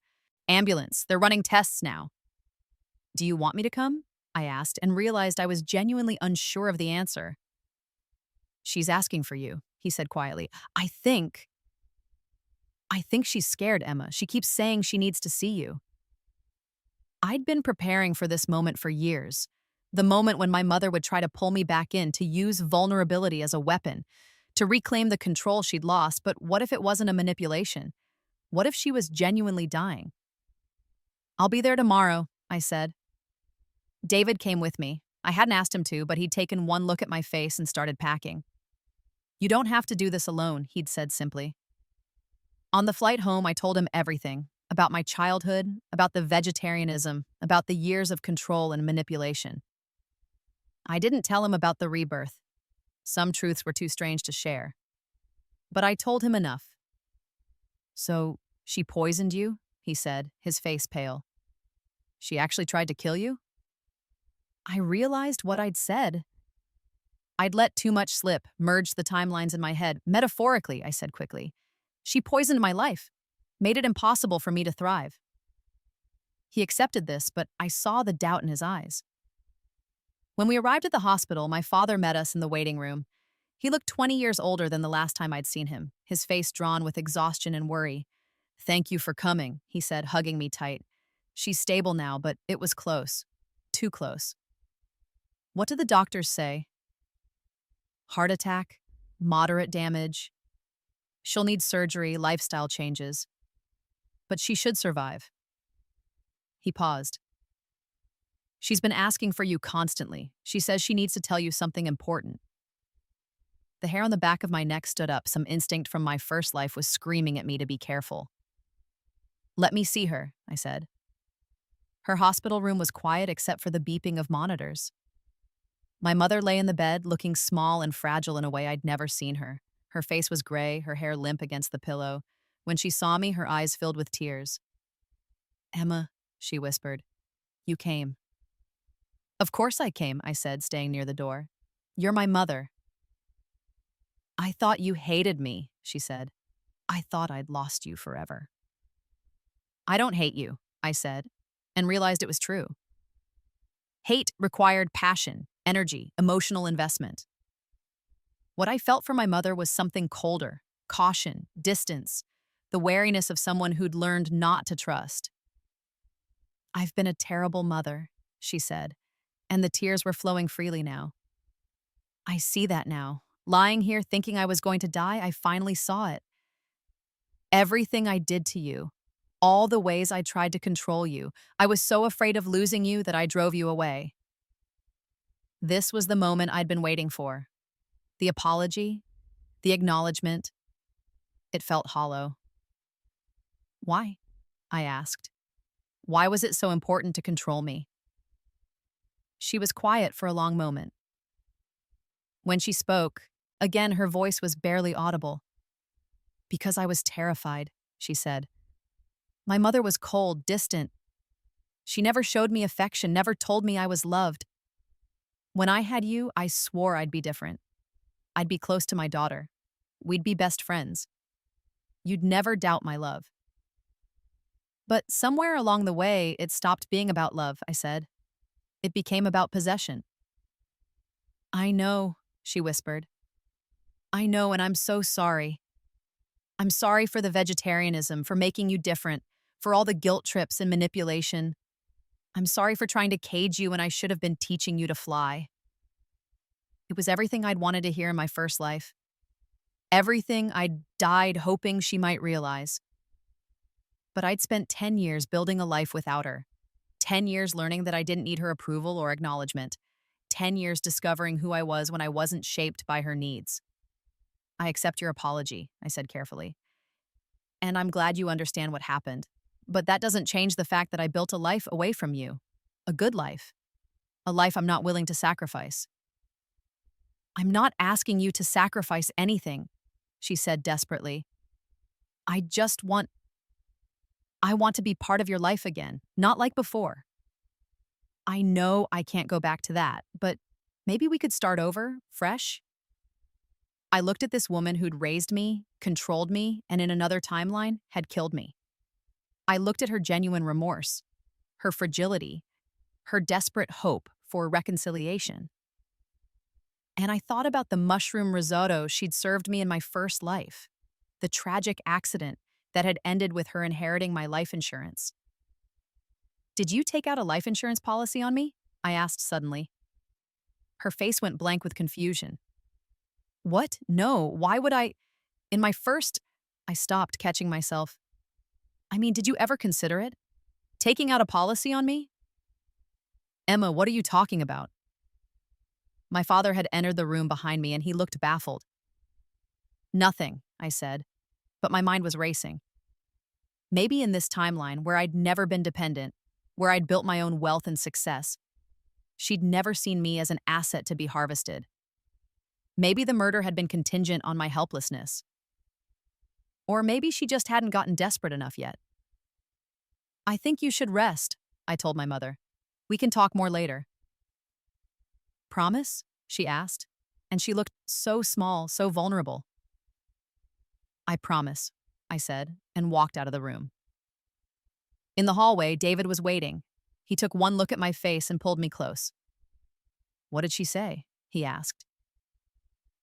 ambulance. They're running tests now. Do you want me to come? I asked and realized I was genuinely unsure of the answer. She's asking for you, he said quietly. I think she's scared, Emma. She keeps saying she needs to see you. I'd been preparing for this moment for years. The moment when my mother would try to pull me back in, to use vulnerability as a weapon, to reclaim the control she'd lost. But what if it wasn't a manipulation? What if she was genuinely dying? I'll be there tomorrow, I said. David came with me. I hadn't asked him to, but he'd taken one look at my face and started packing. You don't have to do this alone, he'd said simply. On the flight home, I told him everything, about my childhood, about the vegetarianism, about the years of control and manipulation. I didn't tell him about the rebirth. Some truths were too strange to share. But I told him enough. So, she poisoned you? He said, his face pale. She actually tried to kill you? I realized what I'd said. I'd let too much slip, merged the timelines in my head. Metaphorically, I said quickly. She poisoned my life, made it impossible for me to thrive. He accepted this, but I saw the doubt in his eyes. When we arrived at the hospital, my father met us in the waiting room. He looked 20 years older than the last time I'd seen him, his face drawn with exhaustion and worry. Thank you for coming, he said, hugging me tight. She's stable now, but it was close. Too close. What did the doctors say? Heart attack, moderate damage. She'll need surgery, lifestyle changes. But she should survive. He paused. She's been asking for you constantly. She says she needs to tell you something important. The hair on the back of my neck stood up. Some instinct from my first life was screaming at me to be careful. Let me see her, I said. Her hospital room was quiet except for the beeping of monitors. My mother lay in the bed, looking small and fragile in a way I'd never seen her. Her face was gray, her hair limp against the pillow. When she saw me, her eyes filled with tears. Emma, she whispered, you came. Of course I came, I said, staying near the door. You're my mother. I thought you hated me, she said. I thought I'd lost you forever. I don't hate you, I said, and realized it was true. Hate required passion, energy, emotional investment. What I felt for my mother was something colder, caution, distance, the wariness of someone who'd learned not to trust. I've been a terrible mother, she said, and the tears were flowing freely now. I see that now. Lying here thinking I was going to die, I finally saw it. Everything I did to you, all the ways I tried to control you, I was so afraid of losing you that I drove you away. This was the moment I'd been waiting for. The apology, the acknowledgement. It felt hollow. Why? I asked. Why was it so important to control me? She was quiet for a long moment. When she spoke, again her voice was barely audible. Because I was terrified, she said. My mother was cold, distant. She never showed me affection, never told me I was loved. When I had you, I swore I'd be different. I'd be close to my daughter. We'd be best friends. You'd never doubt my love. But somewhere along the way, it stopped being about love, I said. It became about possession. I know, she whispered. I know, and I'm so sorry. I'm sorry for the vegetarianism, for making you different, for all the guilt trips and manipulation. I'm sorry for trying to cage you when I should have been teaching you to fly. It was everything I'd wanted to hear in my first life. Everything I'd died hoping she might realize. But I'd spent 10 years building a life without her. 10 years learning that I didn't need her approval or acknowledgement. 10 years discovering who I was when I wasn't shaped by her needs. I accept your apology, I said carefully. And I'm glad you understand what happened. But that doesn't change the fact that I built a life away from you. A good life. A life I'm not willing to sacrifice. I'm not asking you to sacrifice anything, she said desperately. I want to be part of your life again, not like before. I know I can't go back to that, but maybe we could start over, fresh? I looked at this woman who'd raised me, controlled me, and in another timeline had killed me. I looked at her genuine remorse, her fragility, her desperate hope for reconciliation. And I thought about the mushroom risotto she'd served me in my first life, the tragic accident that had ended with her inheriting my life insurance. Did you take out a life insurance policy on me? I asked suddenly. Her face went blank with confusion. What? No, why would I? I stopped, catching myself. I mean, did you ever consider it? Taking out a policy on me? Emma, what are you talking about? My father had entered the room behind me and he looked baffled. Nothing, I said, but my mind was racing. Maybe in this timeline where I'd never been dependent, where I'd built my own wealth and success, she'd never seen me as an asset to be harvested. Maybe the murder had been contingent on my helplessness. Or maybe she just hadn't gotten desperate enough yet. I think you should rest, I told my mother. We can talk more later. Promise? She asked, and she looked so small, so vulnerable. I promise, I said, and walked out of the room. In the hallway, David was waiting. He took one look at my face and pulled me close. What did she say? He asked.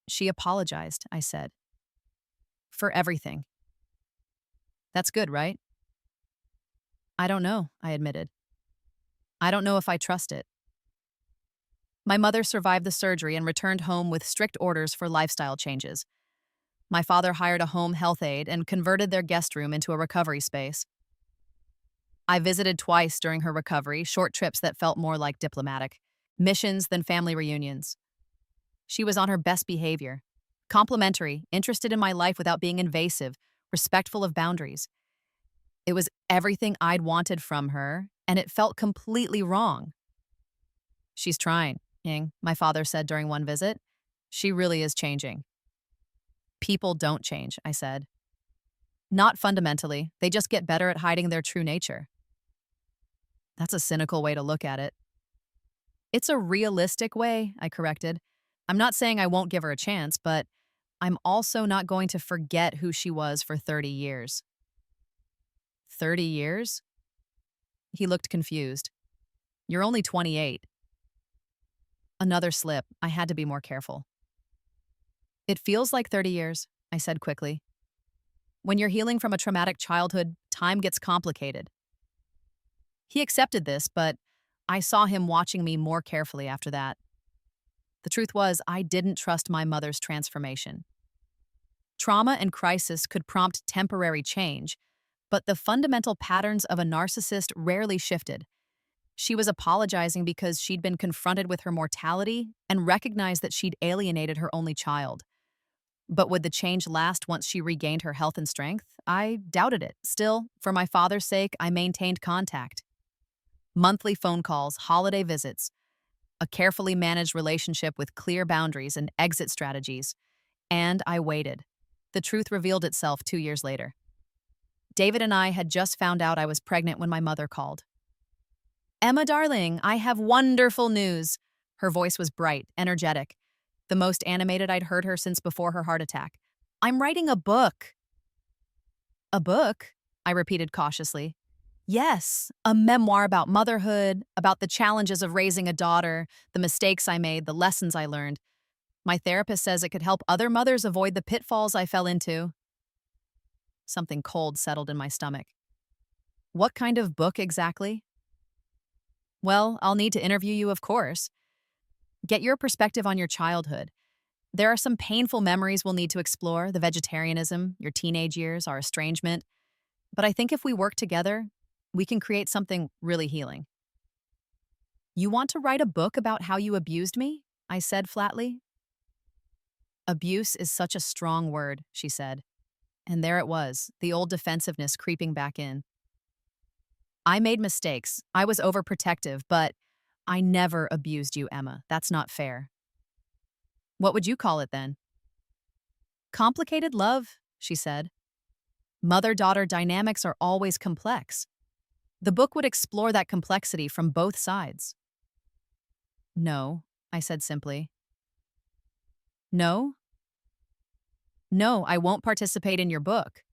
She apologized, I said. For everything. That's good, right? I don't know, I admitted. I don't know if I trust it. My mother survived the surgery and returned home with strict orders for lifestyle changes. My father hired a home health aide and converted their guest room into a recovery space. I visited twice during her recovery, short trips that felt more like diplomatic missions than family reunions. She was on her best behavior, complimentary, interested in my life without being invasive, respectful of boundaries. It was everything I'd wanted from her, and it felt completely wrong. She's trying, my father said during one visit. She really is changing. People don't change, I said. Not fundamentally, they just get better at hiding their true nature. That's a cynical way to look at it. It's a realistic way, I corrected. I'm not saying I won't give her a chance, but I'm also not going to forget who she was for 30 years. 30 years? He looked confused. You're only 28. Another slip. I had to be more careful. It feels like 30 years, I said quickly. When you're healing from a traumatic childhood, time gets complicated. He accepted this, but I saw him watching me more carefully after that. The truth was, I didn't trust my mother's transformation. Trauma and crisis could prompt temporary change, but the fundamental patterns of a narcissist rarely shifted. She was apologizing because she'd been confronted with her mortality and recognized that she'd alienated her only child. But would the change last once she regained her health and strength? I doubted it. Still, for my father's sake, I maintained contact. Monthly phone calls, holiday visits, a carefully managed relationship with clear boundaries and exit strategies. And I waited. The truth revealed itself 2 years later. David and I had just found out I was pregnant when my mother called. Emma, darling, I have wonderful news. Her voice was bright, energetic, the most animated I'd heard her since before her heart attack. I'm writing a book. A book? I repeated cautiously. Yes, a memoir about motherhood, about the challenges of raising a daughter, the mistakes I made, the lessons I learned. My therapist says it could help other mothers avoid the pitfalls I fell into. Something cold settled in my stomach. What kind of book exactly? Well, I'll need to interview you, of course. Get your perspective on your childhood. There are some painful memories we'll need to explore, the vegetarianism, your teenage years, our estrangement. But I think if we work together, we can create something really healing. You want to write a book about how you abused me? I said flatly. Abuse is such a strong word, she said. And there it was, the old defensiveness creeping back in. I made mistakes. I was overprotective, but I never abused you, Emma. That's not fair. What would you call it then? Complicated love, she said. Mother-daughter dynamics are always complex. The book would explore that complexity from both sides. No, I said simply. No? No, I won't participate in your book.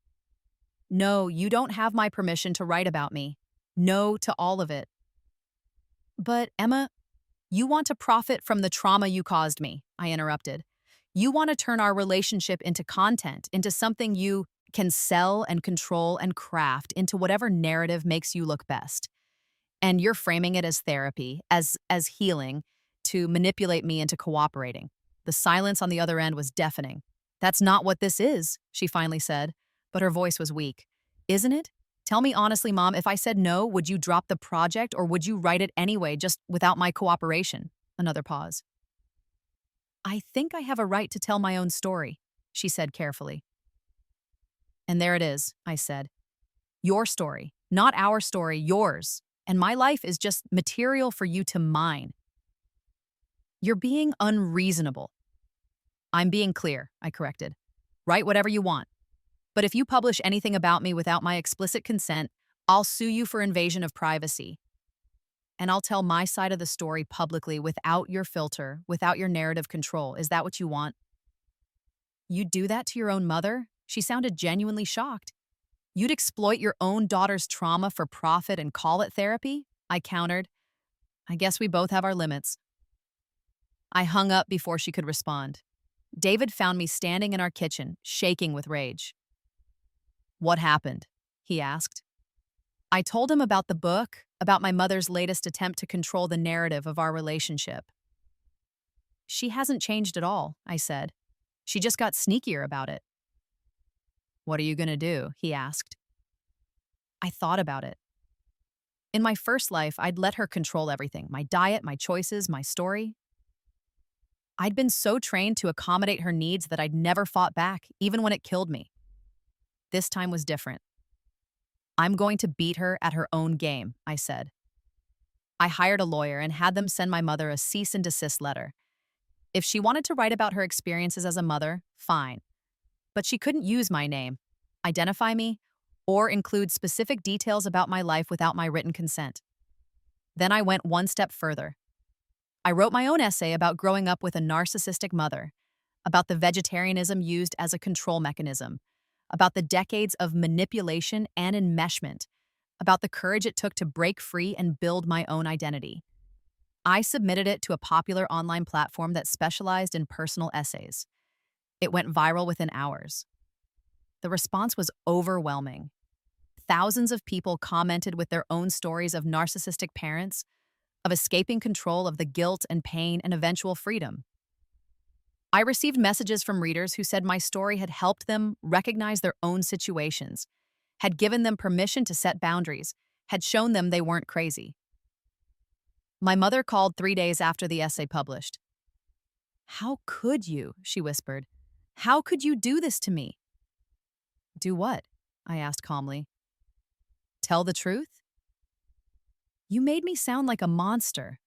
No, you don't have my permission to write about me. No to all of it. But, Emma, you want to profit from the trauma you caused me, I interrupted. You want to turn our relationship into content, into something you can sell and control and craft into whatever narrative makes you look best. And you're framing it as therapy, as healing, to manipulate me into cooperating. The silence on the other end was deafening. That's not what this is, she finally said, but her voice was weak. Isn't it? Tell me honestly, Mom, if I said no, would you drop the project or would you write it anyway, just without my cooperation? Another pause. I think I have a right to tell my own story, she said carefully. And there it is, I said. Your story, not our story, yours. And my life is just material for you to mine. You're being unreasonable. I'm being clear, I corrected. Write whatever you want. But if you publish anything about me without my explicit consent, I'll sue you for invasion of privacy. And I'll tell my side of the story publicly without your filter, without your narrative control. Is that what you want? You'd do that to your own mother? She sounded genuinely shocked. You'd exploit your own daughter's trauma for profit and call it therapy? I countered. I guess we both have our limits. I hung up before she could respond. David found me standing in our kitchen, shaking with rage. What happened? He asked. I told him about the book, about my mother's latest attempt to control the narrative of our relationship. She hasn't changed at all, I said. She just got sneakier about it. What are you going to do? He asked. I thought about it. In my first life, I'd let her control everything, my diet, my choices, my story. I'd been so trained to accommodate her needs that I'd never fought back, even when it killed me. This time was different. I'm going to beat her at her own game, I said. I hired a lawyer and had them send my mother a cease and desist letter. If she wanted to write about her experiences as a mother, fine. But she couldn't use my name, identify me, or include specific details about my life without my written consent. Then I went one step further. I wrote my own essay about growing up with a narcissistic mother, about the vegetarianism used as a control mechanism, about the decades of manipulation and enmeshment, about the courage it took to break free and build my own identity. I submitted it to a popular online platform that specialized in personal essays. It went viral within hours. The response was overwhelming. Thousands of people commented with their own stories of narcissistic parents, of escaping control of the guilt and pain and eventual freedom. I received messages from readers who said my story had helped them recognize their own situations, had given them permission to set boundaries, had shown them they weren't crazy. My mother called 3 days after the essay published. How could you? She whispered. How could you do this to me? Do what? I asked calmly. Tell the truth? You made me sound like a monster.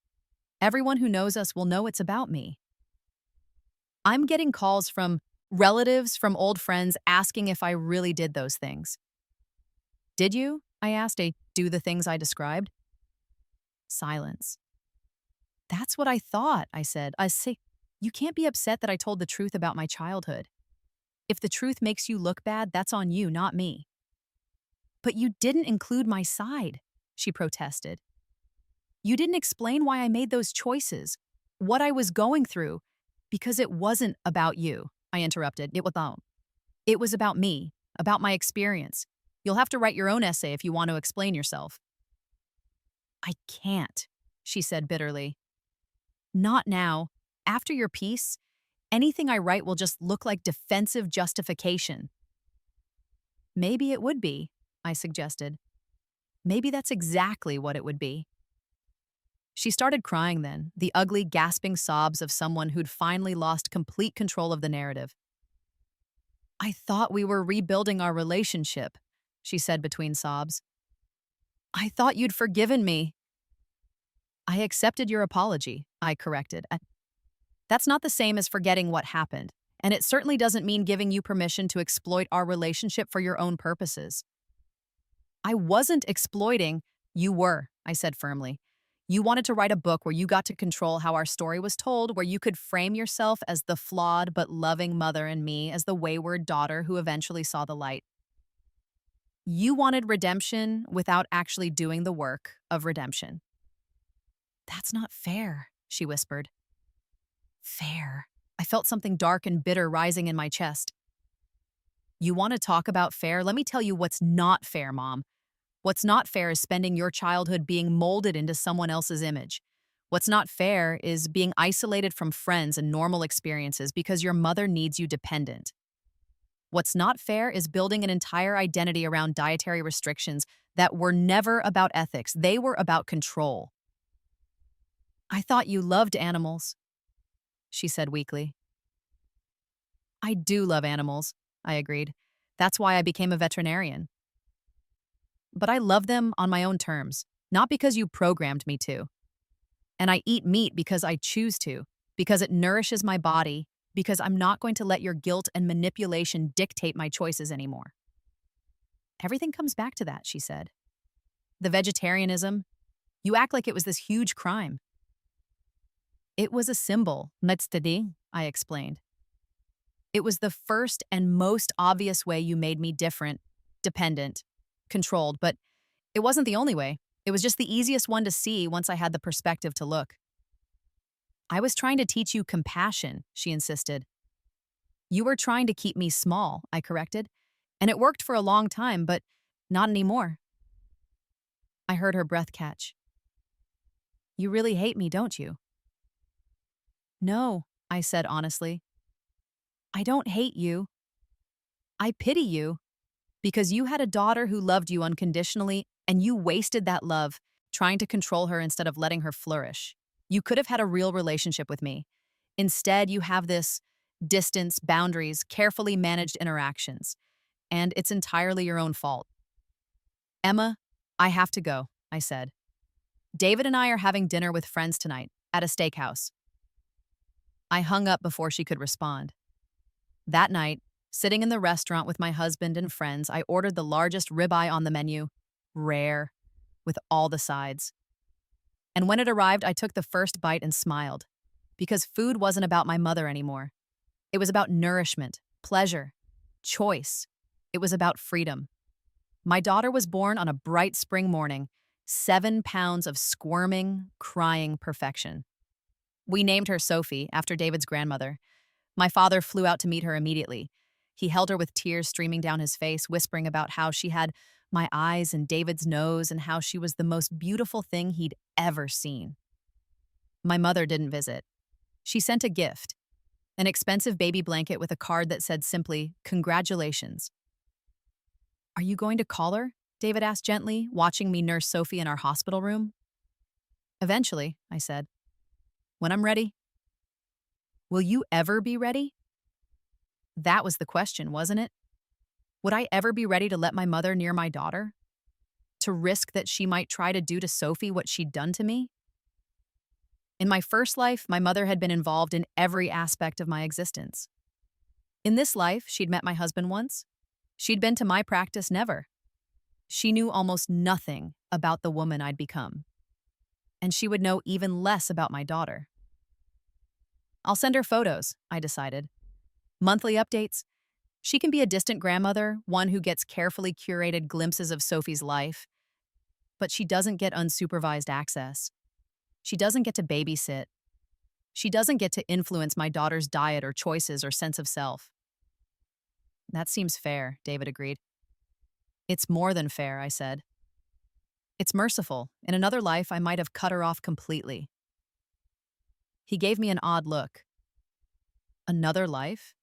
Everyone who knows us will know it's about me. I'm getting calls from Relatives from old friends asking if I really did those things. Did you? I asked. Do the things I described? Silence. That's what I thought, I said. I say, you can't be upset that I told the truth about my childhood. If the truth makes you look bad, that's on you, not me. But you didn't include my side, she protested. You didn't explain why I made those choices, what I was going through, because it wasn't about you, I interrupted. It was about me, about my experience. You'll have to write your own essay if you want to explain yourself. I can't, she said bitterly. Not now. After your piece, anything I write will just look like defensive justification. Maybe it would be, I suggested. Maybe that's exactly what it would be. She started crying then, the ugly, gasping sobs of someone who'd finally lost complete control of the narrative. I thought we were rebuilding our relationship, she said between sobs. I thought you'd forgiven me. I accepted your apology, I corrected. That's not the same as forgetting what happened, and it certainly doesn't mean giving you permission to exploit our relationship for your own purposes. I wasn't exploiting. You were, I said firmly. You wanted to write a book where you got to control how our story was told, where you could frame yourself as the flawed but loving mother and me as the wayward daughter who eventually saw the light. You wanted redemption without actually doing the work of redemption. That's not fair, she whispered. Fair. I felt something dark and bitter rising in my chest. You want to talk about fair? Let me tell you what's not fair, Mom. What's not fair is spending your childhood being molded into someone else's image. What's not fair is being isolated from friends and normal experiences because your mother needs you dependent. What's not fair is building an entire identity around dietary restrictions that were never about ethics. They were about control. I thought you loved animals, she said weakly. I do love animals, I agreed. That's why I became a veterinarian. But I love them on my own terms, not because you programmed me to. And I eat meat because I choose to, because it nourishes my body, because I'm not going to let your guilt and manipulation dictate my choices anymore. Everything comes back to that, she said. The vegetarianism, you act like it was this huge crime. It was a symbol, netztedi, I explained. It was the first and most obvious way you made me different, dependent, controlled, but it wasn't the only way. It was just the easiest one to see once I had the perspective to look. I was trying to teach you compassion, she insisted. You were trying to keep me small, I corrected, and it worked for a long time, but not anymore. I heard her breath catch. You really hate me, don't you? No, I said honestly. I don't hate you. I pity you. Because you had a daughter who loved you unconditionally, and you wasted that love, trying to control her instead of letting her flourish. You could have had a real relationship with me. Instead, you have this distance, boundaries, carefully managed interactions. And it's entirely your own fault. Emma, I have to go, I said. David and I are having dinner with friends tonight, at a steakhouse. I hung up before she could respond. That night, sitting in the restaurant with my husband and friends, I ordered the largest ribeye on the menu, rare, with all the sides. And when it arrived, I took the first bite and smiled, because food wasn't about my mother anymore. It was about nourishment, pleasure, choice. It was about freedom. My daughter was born on a bright spring morning, 7 pounds of squirming, crying perfection. We named her Sophie, after David's grandmother. My father flew out to meet her immediately. He held her with tears streaming down his face, whispering about how she had my eyes and David's nose and how she was the most beautiful thing he'd ever seen. My mother didn't visit. She sent a gift, an expensive baby blanket with a card that said simply, "Congratulations." Are you going to call her? David asked gently, watching me nurse Sophie in our hospital room. Eventually, I said. When I'm ready. Will you ever be ready? That was the question, wasn't it? Would I ever be ready to let my mother near my daughter? To risk that she might try to do to Sophie what she'd done to me? In my first life, my mother had been involved in every aspect of my existence. In this life, she'd met my husband once. She'd been to my practice never. She knew almost nothing about the woman I'd become. And she would know even less about my daughter. I'll send her photos, I decided. Monthly updates. She can be a distant grandmother, one who gets carefully curated glimpses of Sophie's life. But she doesn't get unsupervised access. She doesn't get to babysit. She doesn't get to influence my daughter's diet or choices or sense of self. That seems fair, David agreed. It's more than fair, I said. It's merciful. In another life, I might have cut her off completely. He gave me an odd look. Another life?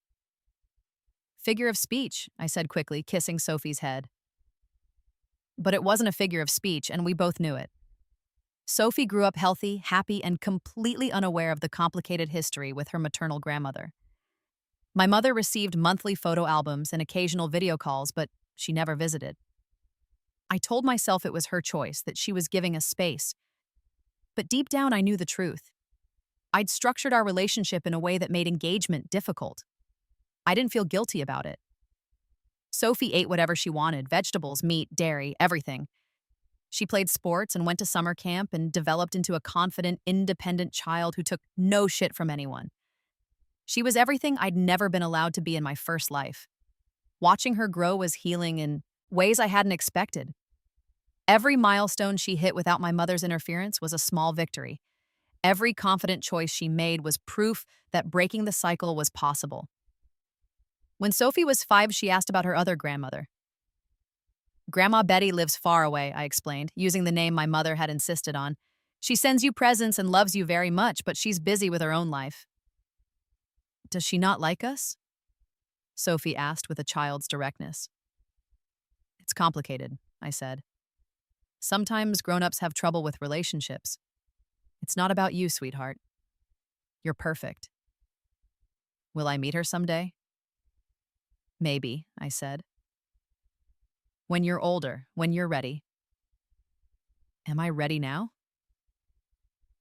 Figure of speech, I said quickly, kissing Sophie's head. But it wasn't a figure of speech, and we both knew it. Sophie grew up healthy, happy, and completely unaware of the complicated history with her maternal grandmother. My mother received monthly photo albums and occasional video calls, but she never visited. I told myself it was her choice, that she was giving us space. But deep down, I knew the truth. I'd structured our relationship in a way that made engagement difficult. I didn't feel guilty about it. Sophie ate whatever she wanted, vegetables, meat, dairy, everything. She played sports and went to summer camp and developed into a confident, independent child who took no shit from anyone. She was everything I'd never been allowed to be in my first life. Watching her grow was healing in ways I hadn't expected. Every milestone she hit without my mother's interference was a small victory. Every confident choice she made was proof that breaking the cycle was possible. When Sophie was 5, she asked about her other grandmother. Grandma Betty lives far away, I explained, using the name my mother had insisted on. She sends you presents and loves you very much, but she's busy with her own life. Does she not like us? Sophie asked with a child's directness. It's complicated, I said. Sometimes grown-ups have trouble with relationships. It's not about you, sweetheart. You're perfect. Will I meet her someday? Maybe, I said. When you're older, when you're ready. Am I ready now?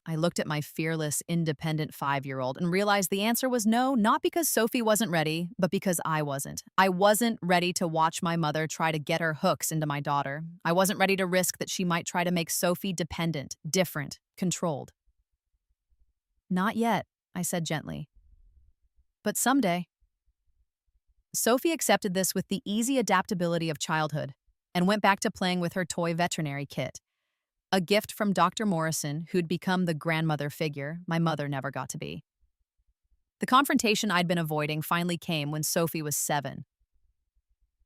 I looked at my fearless, independent 5-year-old and realized the answer was no, not because Sophie wasn't ready, but because I wasn't. I wasn't ready to watch my mother try to get her hooks into my daughter. I wasn't ready to risk that she might try to make Sophie dependent, different, controlled. Not yet, I said gently. But someday. Sophie accepted this with the easy adaptability of childhood and went back to playing with her toy veterinary kit, a gift from Dr. Morrison, who'd become the grandmother figure my mother never got to be. The confrontation I'd been avoiding finally came when Sophie was 7.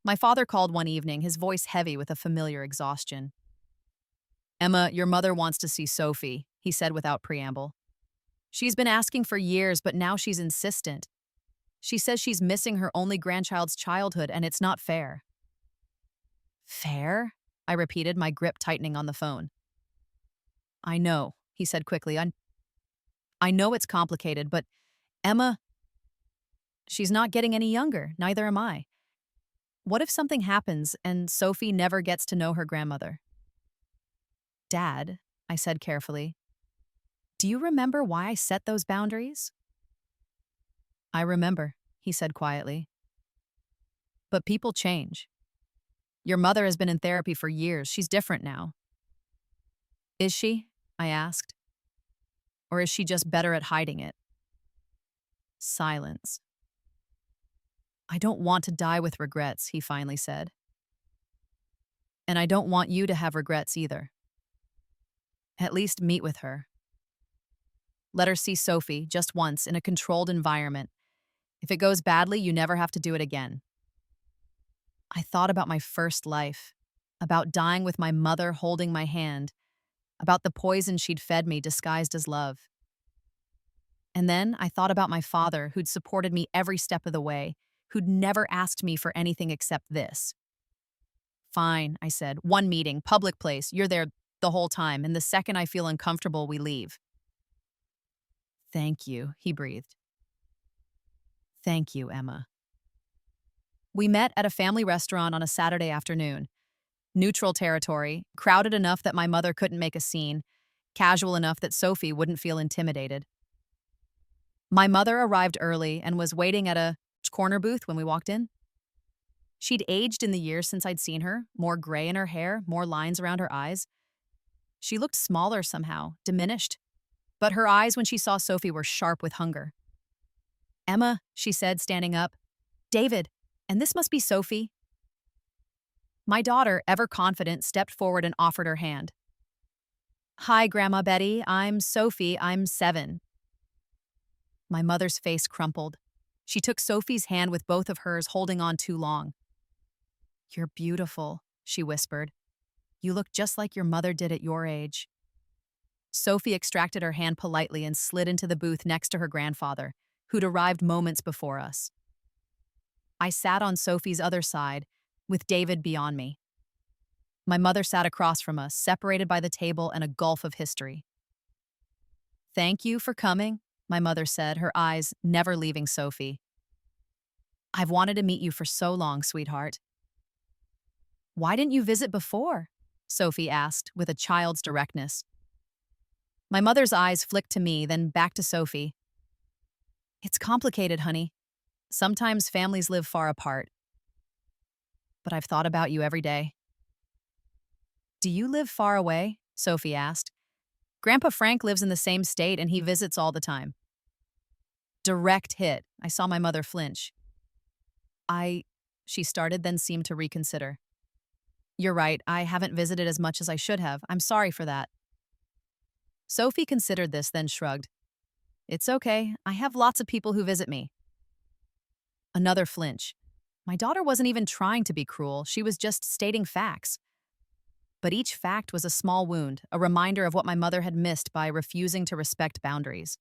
My father called one evening, his voice heavy with a familiar exhaustion. "Emma, your mother wants to see Sophie," he said without preamble. "She's been asking for years, but now she's insistent. She says she's missing her only grandchild's childhood, and it's not fair." "Fair?" I repeated, my grip tightening on the phone. "I know," he said quickly. I know it's complicated, but Emma, she's not getting any younger, neither am I. What if something happens and Sophie never gets to know her grandmother?" "Dad," I said carefully, "do you remember why I set those boundaries?" "I remember," he said quietly. "But people change. Your mother has been in therapy for years. She's different now." "Is she?" I asked. "Or is she just better at hiding it?" Silence. "I don't want to die with regrets," he finally said. "And I don't want you to have regrets either. At least meet with her. Let her see Sophie just once in a controlled environment. If it goes badly, you never have to do it again." I thought about my first life, about dying with my mother holding my hand, about the poison she'd fed me disguised as love. And then I thought about my father, who'd supported me every step of the way, who'd never asked me for anything except this. "Fine," I said. "One meeting, public place, you're there the whole time, and the second I feel uncomfortable, we leave." "Thank you," he breathed. "Thank you, Emma." We met at a family restaurant on a Saturday afternoon. Neutral territory, crowded enough that my mother couldn't make a scene, casual enough that Sophie wouldn't feel intimidated. My mother arrived early and was waiting at a corner booth when we walked in. She'd aged in the years since I'd seen her, more gray in her hair, more lines around her eyes. She looked smaller somehow, diminished. But her eyes when she saw Sophie were sharp with hunger. "Emma," she said, standing up. "David, and this must be Sophie." My daughter, ever confident, stepped forward and offered her hand. "Hi, Grandma Betty. I'm Sophie. I'm 7. My mother's face crumpled. She took Sophie's hand with both of hers, holding on too long. "You're beautiful," she whispered. "You look just like your mother did at your age." Sophie extracted her hand politely and slid into the booth next to her grandfather, who'd arrived moments before us. I sat on Sophie's other side, with David beyond me. My mother sat across from us, separated by the table and a gulf of history. "Thank you for coming," my mother said, her eyes never leaving Sophie. "I've wanted to meet you for so long, sweetheart." "Why didn't you visit before?" Sophie asked, with a child's directness. My mother's eyes flicked to me, then back to Sophie. "It's complicated, honey. Sometimes families live far apart. But I've thought about you every day." "Do you live far away?" Sophie asked. "Grandpa Frank lives in the same state and he visits all the time." Direct hit. I saw my mother flinch. She started, then seemed to reconsider. "You're right, I haven't visited as much as I should have. I'm sorry for that." Sophie considered this, then shrugged. "It's okay. I have lots of people who visit me." Another flinch. My daughter wasn't even trying to be cruel. She was just stating facts. But each fact was a small wound, a reminder of what my mother had missed by refusing to respect boundaries.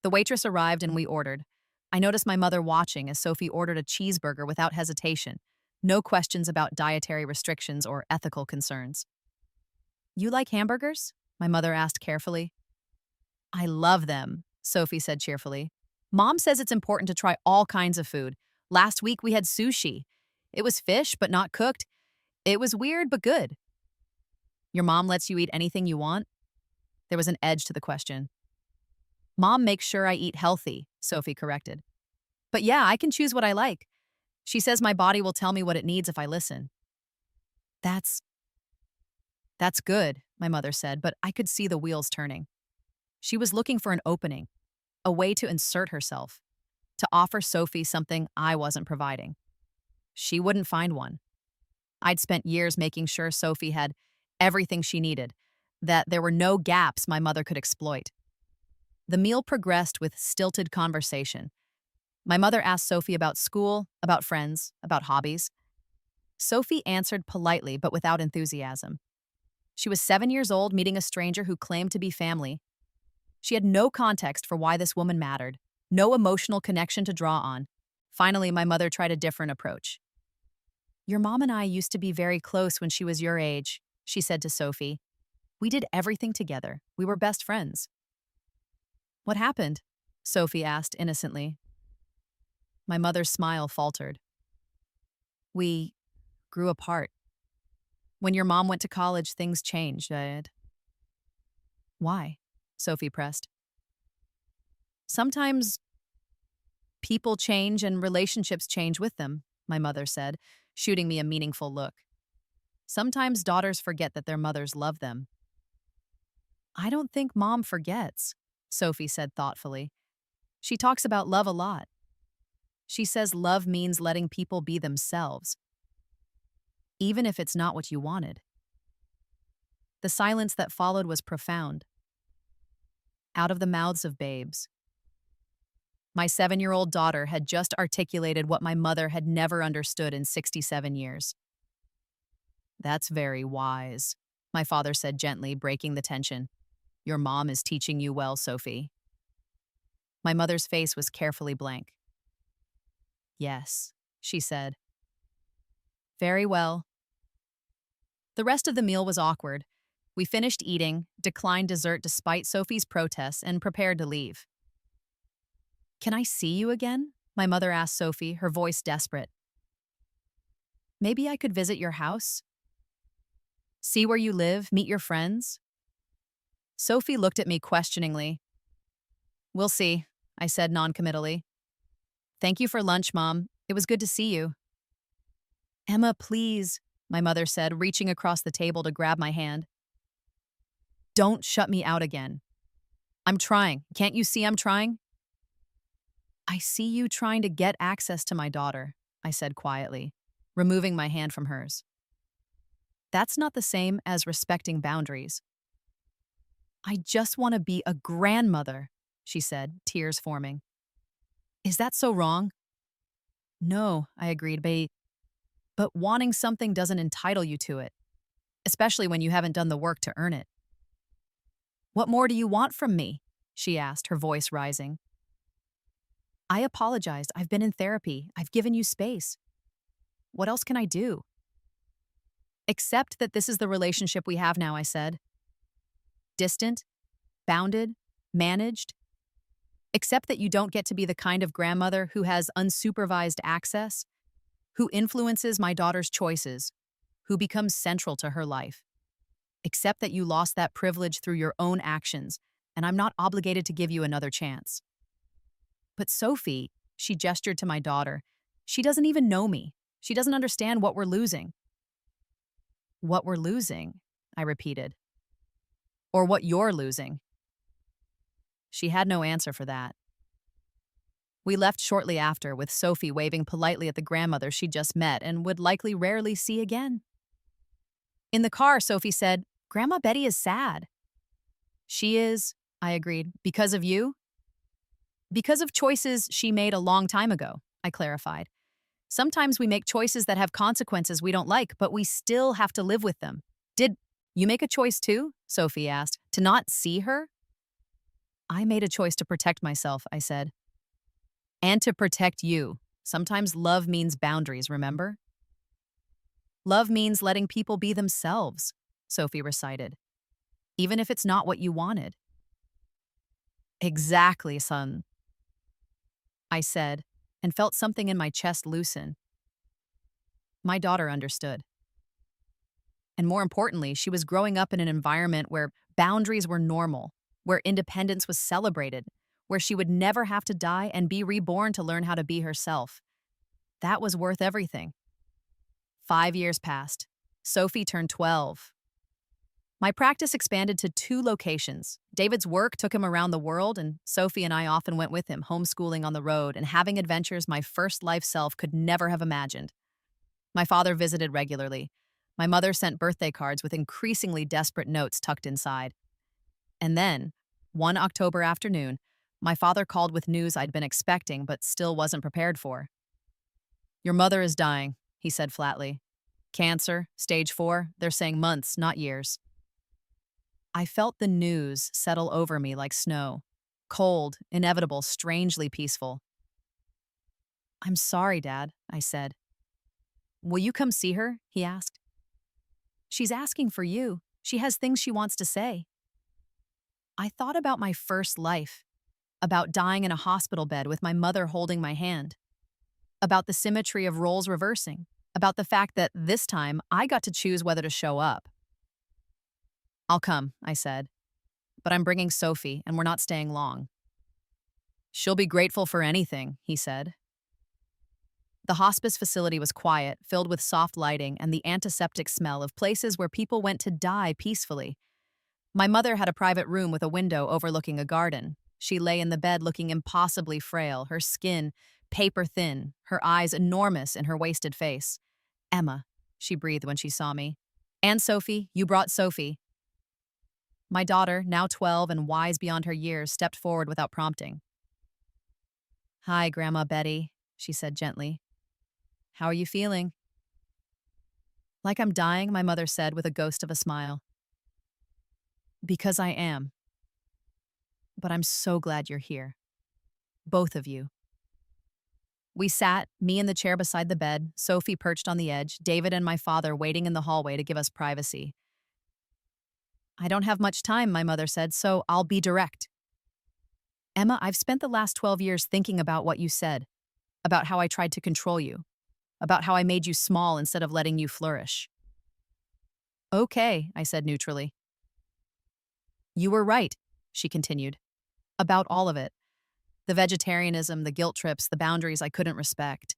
The waitress arrived and we ordered. I noticed my mother watching as Sophie ordered a cheeseburger without hesitation. No questions about dietary restrictions or ethical concerns. "You like hamburgers?" my mother asked carefully. "I love them," Sophie said cheerfully. "Mom says it's important to try all kinds of food. Last week we had sushi. It was fish, but not cooked. It was weird, but good." "Your mom lets you eat anything you want?" There was an edge to the question. "Mom makes sure I eat healthy," Sophie corrected. "But yeah, I can choose what I like. She says my body will tell me what it needs if I listen." That's good," my mother said, but I could see the wheels turning. She was looking for an opening, a way to insert herself, to offer Sophie something I wasn't providing. She wouldn't find one. I'd spent years making sure Sophie had everything she needed, that there were no gaps my mother could exploit. The meal progressed with stilted conversation. My mother asked Sophie about school, about friends, about hobbies. Sophie answered politely but without enthusiasm. She was 7 years old, meeting a stranger who claimed to be family. She had no context for why this woman mattered, no emotional connection to draw on. Finally, my mother tried a different approach. "Your mom and I used to be very close when she was your age," she said to Sophie. "We did everything together. We were best friends." "What happened?" Sophie asked innocently. My mother's smile faltered. "We grew apart. When your mom went to college, things changed, Ed." "Why?" Sophie pressed. "Sometimes people change and relationships change with them," my mother said, shooting me a meaningful look. "Sometimes daughters forget that their mothers love them." "I don't think Mom forgets," Sophie said thoughtfully. "She talks about love a lot. She says love means letting people be themselves, even if it's not what you wanted." The silence that followed was profound. Out of the mouths of babes. My 7-year-old daughter had just articulated what my mother had never understood in 67 years. "That's very wise," my father said gently, breaking the tension. "Your mom is teaching you well, Sophie." My mother's face was carefully blank. "Yes," she said. "Very well." The rest of the meal was awkward. We finished eating, declined dessert despite Sophie's protests, and prepared to leave. "Can I see you again?" my mother asked Sophie, her voice desperate. "Maybe I could visit your house? See where you live, meet your friends?" Sophie looked at me questioningly. "We'll see," I said noncommittally. Thank you for lunch, Mom. It was good to see you. Emma, please, my mother said, reaching across the table to grab my hand. Don't shut me out again. I'm trying. Can't you see I'm trying? I see you trying to get access to my daughter, I said quietly, removing my hand from hers. That's not the same as respecting boundaries. I just want to be a grandmother, she said, tears forming. Is that so wrong? No, I agreed, but wanting something doesn't entitle you to it, especially when you haven't done the work to earn it. What more do you want from me? She asked, her voice rising. I apologized. I've been in therapy. I've given you space. What else can I do? Accept that this is the relationship we have now, I said. Distant, bounded, managed. Accept that you don't get to be the kind of grandmother who has unsupervised access, who influences my daughter's choices, who becomes central to her life. Accept that you lost that privilege through your own actions, and I'm not obligated to give you another chance. But Sophie, she gestured to my daughter, she doesn't even know me. She doesn't understand what we're losing. What we're losing, I repeated. Or what you're losing. She had no answer for that. We left shortly after, with Sophie waving politely at the grandmother she'd just met and would likely rarely see again. In the car, Sophie said, Grandma Betty is sad. She is, I agreed. Because of you? Because of choices she made a long time ago, I clarified. Sometimes we make choices that have consequences we don't like, but we still have to live with them. Did you make a choice too? Sophie asked. To not see her? I made a choice to protect myself, I said. And to protect you. Sometimes love means boundaries, remember? Love means letting people be themselves, Sophie recited. Even if it's not what you wanted. Exactly, son, I said, and felt something in my chest loosen. My daughter understood. And more importantly, she was growing up in an environment where boundaries were normal, where independence was celebrated, where she would never have to die and be reborn to learn how to be herself. That was worth everything. 5 years passed. Sophie turned 12. My practice expanded to 2 locations. David's work took him around the world, and Sophie and I often went with him, homeschooling on the road and having adventures my first life self could never have imagined. My father visited regularly. My mother sent birthday cards with increasingly desperate notes tucked inside. And then, one October afternoon, my father called with news I'd been expecting but still wasn't prepared for. Your mother is dying, he said flatly. Cancer, stage 4, they're saying months, not years. I felt the news settle over me like snow. Cold, inevitable, strangely peaceful. I'm sorry, Dad, I said. Will you come see her? He asked. She's asking for you. She has things she wants to say. I thought about my first life, about dying in a hospital bed with my mother holding my hand, about the symmetry of roles reversing, about the fact that this time I got to choose whether to show up. I'll come, I said, but I'm bringing Sophie and we're not staying long. She'll be grateful for anything, he said. The hospice facility was quiet, filled with soft lighting and the antiseptic smell of places where people went to die peacefully. My mother had a private room with a window overlooking a garden. She lay in the bed looking impossibly frail, her skin paper thin, her eyes enormous in her wasted face. Emma, she breathed when she saw me. And Sophie, you brought Sophie. My daughter, now 12 and wise beyond her years, stepped forward without prompting. Hi, Grandma Betty, she said gently. How are you feeling? Like I'm dying, my mother said with a ghost of a smile. Because I am. But I'm so glad you're here. Both of you. We sat, me in the chair beside the bed, Sophie perched on the edge, David and my father waiting in the hallway to give us privacy. I don't have much time, my mother said, so I'll be direct. Emma, I've spent the last 12 years thinking about what you said, about how I tried to control you, about how I made you small instead of letting you flourish. Okay, I said neutrally. You were right, she continued, about all of it. The vegetarianism, the guilt trips, the boundaries I couldn't respect.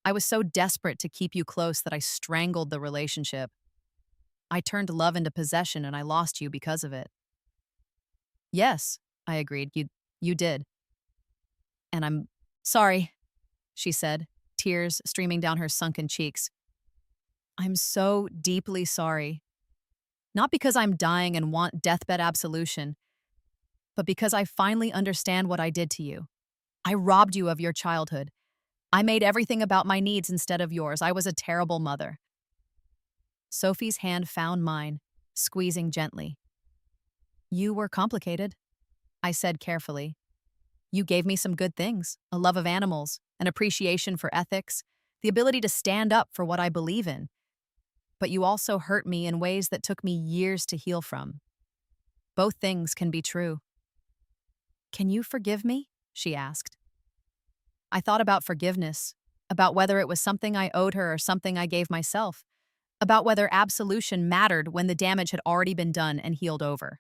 I was so desperate to keep you close that I strangled the relationship. I turned love into possession and I lost you because of it. Yes, I agreed. You did. And I'm sorry, she said, tears streaming down her sunken cheeks. I'm so deeply sorry. Not because I'm dying and want deathbed absolution, but because I finally understand what I did to you. I robbed you of your childhood. I made everything about my needs instead of yours. I was a terrible mother. Sophie's hand found mine, squeezing gently. You were complicated, I said carefully. You gave me some good things, a love of animals, an appreciation for ethics, the ability to stand up for what I believe in. But you also hurt me in ways that took me years to heal from. Both things can be true. Can you forgive me? She asked. I thought about forgiveness, about whether it was something I owed her or something I gave myself, about whether absolution mattered when the damage had already been done and healed over.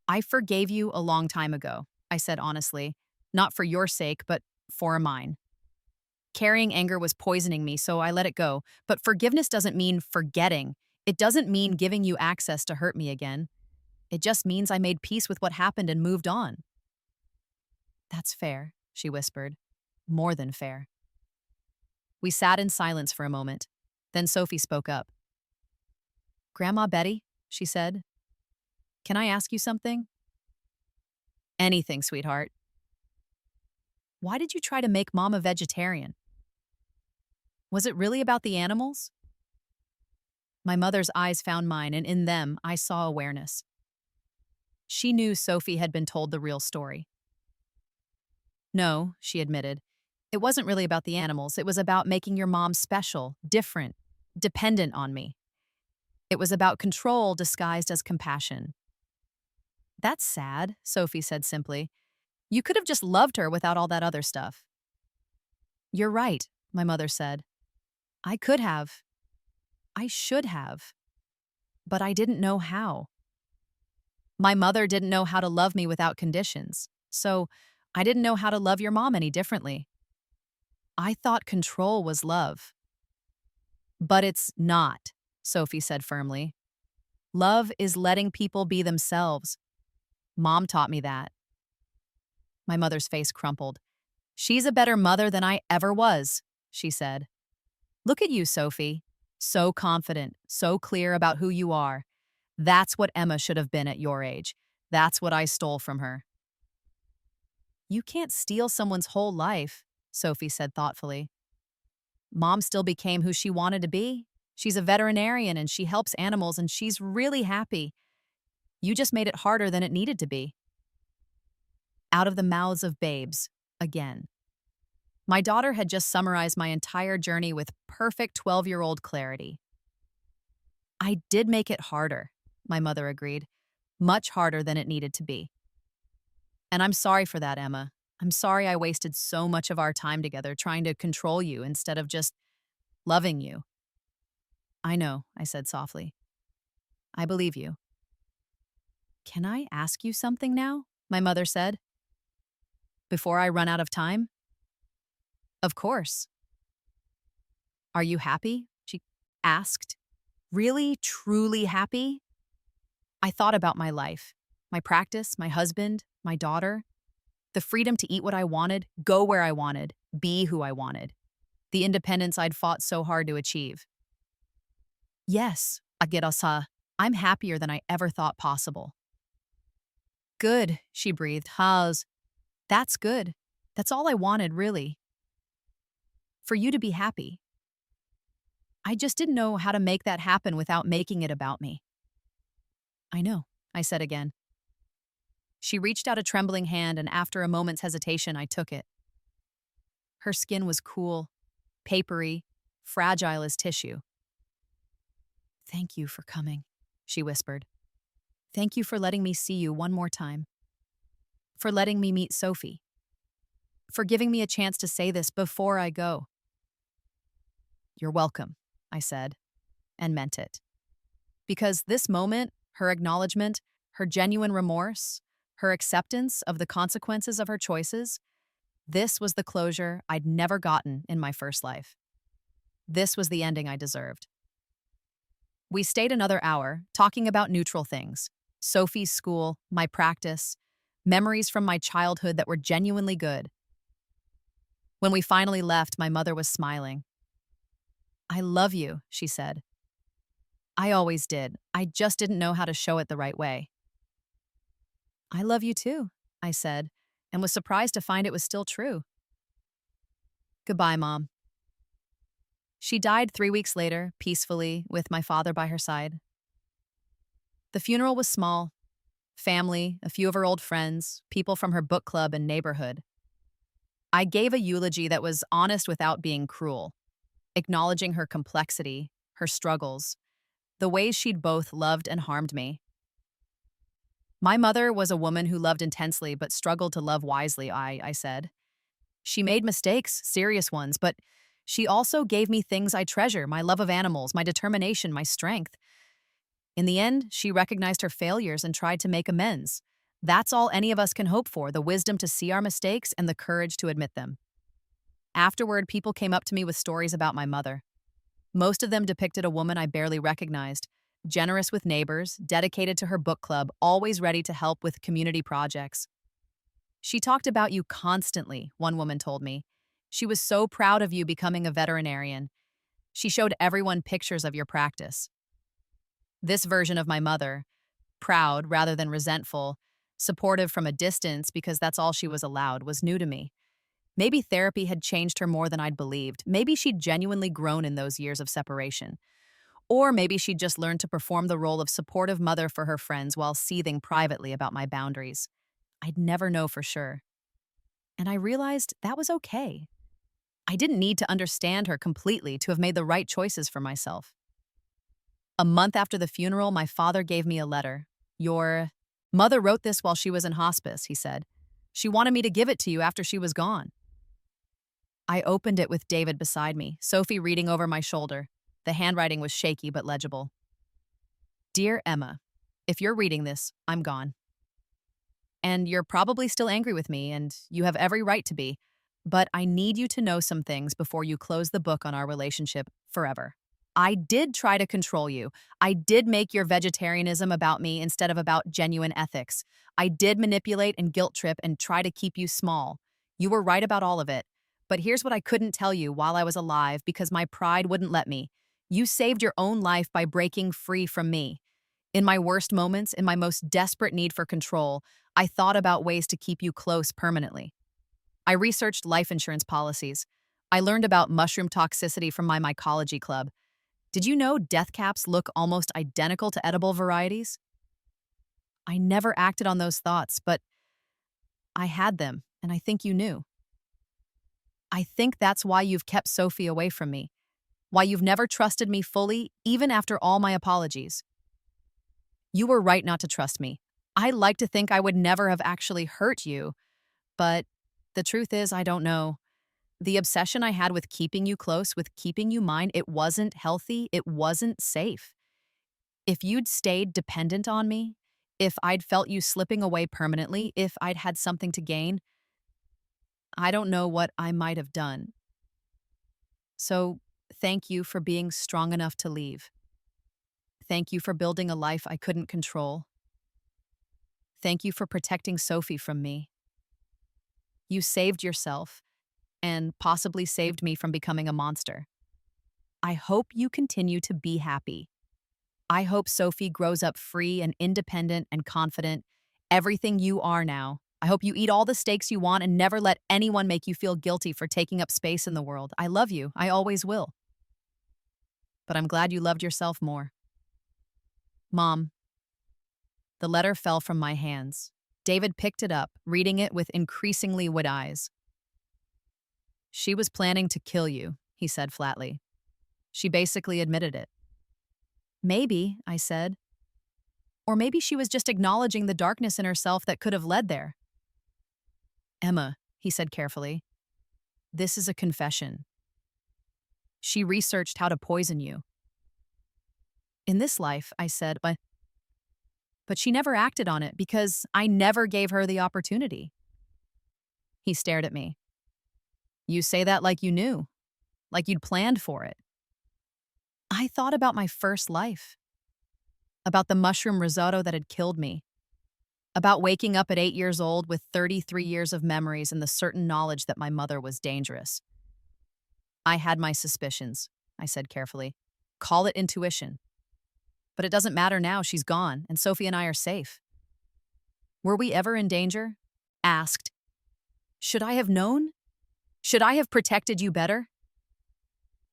I forgave you a long time ago, I said honestly, not for your sake, but for mine. Carrying anger was poisoning me, so I let it go. But forgiveness doesn't mean forgetting. It doesn't mean giving you access to hurt me again. It just means I made peace with what happened and moved on. That's fair, she whispered. More than fair. We sat in silence for a moment. Then Sophie spoke up. Grandma Betty, she said, can I ask you something? Anything, sweetheart. Why did you try to make Mom a vegetarian? Was it really about the animals? My mother's eyes found mine, and in them, I saw awareness. She knew Sophie had been told the real story. No, she admitted. It wasn't really about the animals. It was about making your mom special, different, dependent on me. It was about control disguised as compassion. That's sad, Sophie said simply. You could have just loved her without all that other stuff. You're right, my mother said. I could have. I should have. But I didn't know how. My mother didn't know how to love me without conditions, so I didn't know how to love your mom any differently. I thought control was love. But it's not, Sophie said firmly. Love is letting people be themselves. Mom taught me that. My mother's face crumpled. She's a better mother than I ever was, she said. Look at you, Sophie. So confident, so clear about who you are. That's what Emma should have been at your age. That's what I stole from her. You can't steal someone's whole life, Sophie said thoughtfully. Mom still became who she wanted to be. She's a veterinarian and she helps animals and she's really happy. You just made it harder than it needed to be. Out of the mouths of babes, again. My daughter had just summarized my entire journey with perfect 12-year-old clarity. I did make it harder, my mother agreed. Much harder than it needed to be. And I'm sorry for that, Emma. I'm sorry I wasted so much of our time together trying to control you instead of just loving you. I know, I said softly. I believe you. Can I ask you something now? My mother said. Before I run out of time? Of course. Are you happy? She asked. Really, truly happy? I thought about my life, my practice, my husband, my daughter, the freedom to eat what I wanted, go where I wanted, be who I wanted, the independence I'd fought so hard to achieve. Yes, Agirasa, I'm happier than I ever thought possible. Good, she breathed. How's? That's good. That's all I wanted, really. For you to be happy. I just didn't know how to make that happen without making it about me. I know, I said again. She reached out a trembling hand, and after a moment's hesitation, I took it. Her skin was cool, papery, fragile as tissue. Thank you for coming, she whispered. Thank you for letting me see you one more time. For letting me meet Sophie. For giving me a chance to say this before I go. You're welcome, I said, and meant it. Because this moment, her acknowledgement, her genuine remorse, her acceptance of the consequences of her choices. This was the closure I'd never gotten in my first life. This was the ending I deserved. We stayed another hour, talking about neutral things: Sophie's school, my practice, memories from my childhood that were genuinely good. When we finally left, my mother was smiling. "I love you," she said. "I always did. I just didn't know how to show it the right way." "I love you too," I said, and was surprised to find it was still true. Goodbye, Mom. She died 3 weeks later, peacefully, with my father by her side. The funeral was small: family, a few of her old friends, people from her book club and neighborhood. I gave a eulogy that was honest without being cruel, acknowledging her complexity, her struggles, the ways she'd both loved and harmed me. My mother was a woman who loved intensely but struggled to love wisely, I said. She made mistakes, serious ones, but she also gave me things I treasure: my love of animals, my determination, my strength. In the end, she recognized her failures and tried to make amends. That's all any of us can hope for: the wisdom to see our mistakes and the courage to admit them. Afterward, people came up to me with stories about my mother. Most of them depicted a woman I barely recognized: generous with neighbors, dedicated to her book club, always ready to help with community projects. "She talked about you constantly," one woman told me. "She was so proud of you becoming a veterinarian. She showed everyone pictures of your practice." This version of my mother, proud rather than resentful, supportive from a distance because that's all she was allowed, was new to me. Maybe therapy had changed her more than I'd believed. Maybe she'd genuinely grown in those years of separation. Or maybe she'd just learned to perform the role of supportive mother for her friends while seething privately about my boundaries. I'd never know for sure. And I realized that was okay. I didn't need to understand her completely to have made the right choices for myself. A month after the funeral, my father gave me a letter. "Your mother wrote this while she was in hospice," he said. "She wanted me to give it to you after she was gone." I opened it with David beside me, Sophie reading over my shoulder. The handwriting was shaky but legible. "Dear Emma, if you're reading this, I'm gone. And you're probably still angry with me, and you have every right to be, but I need you to know some things before you close the book on our relationship forever. I did try to control you. I did make your vegetarianism about me instead of about genuine ethics. I did manipulate and guilt trip and try to keep you small. You were right about all of it. But here's what I couldn't tell you while I was alive because my pride wouldn't let me. You saved your own life by breaking free from me. In my worst moments, in my most desperate need for control, I thought about ways to keep you close permanently. I researched life insurance policies. I learned about mushroom toxicity from my mycology club. Did you know death caps look almost identical to edible varieties? I never acted on those thoughts, but I had them, and I think you knew. I think that's why you've kept Sophie away from me, why you've never trusted me fully, even after all my apologies. You were right not to trust me. I like to think I would never have actually hurt you, but the truth is, I don't know. The obsession I had with keeping you close, with keeping you mine, it wasn't healthy, it wasn't safe. If you'd stayed dependent on me, if I'd felt you slipping away permanently, if I'd had something to gain, I don't know what I might have done. So, thank you for being strong enough to leave. Thank you for building a life I couldn't control. Thank you for protecting Sophie from me. You saved yourself, and possibly saved me from becoming a monster. I hope you continue to be happy. I hope Sophie grows up free and independent and confident, everything you are now. I hope you eat all the steaks you want and never let anyone make you feel guilty for taking up space in the world. I love you. I always will. But I'm glad you loved yourself more. Mom. The letter fell from my hands. David picked it up, reading it with increasingly wide eyes. "She was planning to kill you," he said flatly. "She basically admitted it." "Maybe," I said. "Or maybe she was just acknowledging the darkness in herself that could have led there." "Emma," he said carefully, "this is a confession. She researched how to poison you." "In this life," I said, "but But she never acted on it because I never gave her the opportunity. He stared at me. You say that like you knew, like you'd planned for it. I thought about my first life, about the mushroom risotto that had killed me, about waking up at 8 years old with 33 years of memories and the certain knowledge that my mother was dangerous. I had my suspicions, I said carefully. Call it intuition. But it doesn't matter now, she's gone, and Sophie and I are safe. Were we ever in danger? Asked. Should I have known? Should I have protected you better?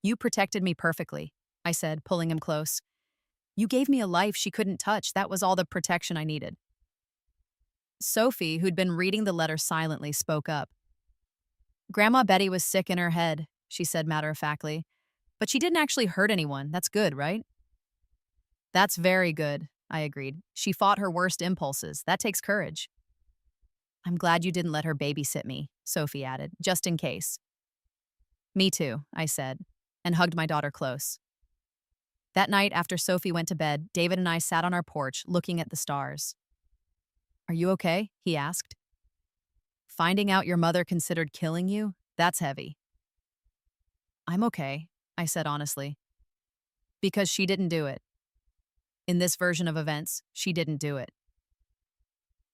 You protected me perfectly, I said, pulling him close. You gave me a life she couldn't touch. That was all the protection I needed. Sophie, who'd been reading the letter silently, spoke up. Grandma Betty was sick in her head, she said matter-of-factly. But she didn't actually hurt anyone. That's good, right? That's very good, I agreed. She fought her worst impulses. That takes courage. I'm glad you didn't let her babysit me, Sophie added, just in case. Me too, I said, and hugged my daughter close. That night, after Sophie went to bed, David and I sat on our porch looking at the stars. Are you okay? He asked. Finding out your mother considered killing you? That's heavy. I'm okay, I said honestly. Because she didn't do it. In this version of events, she didn't do it.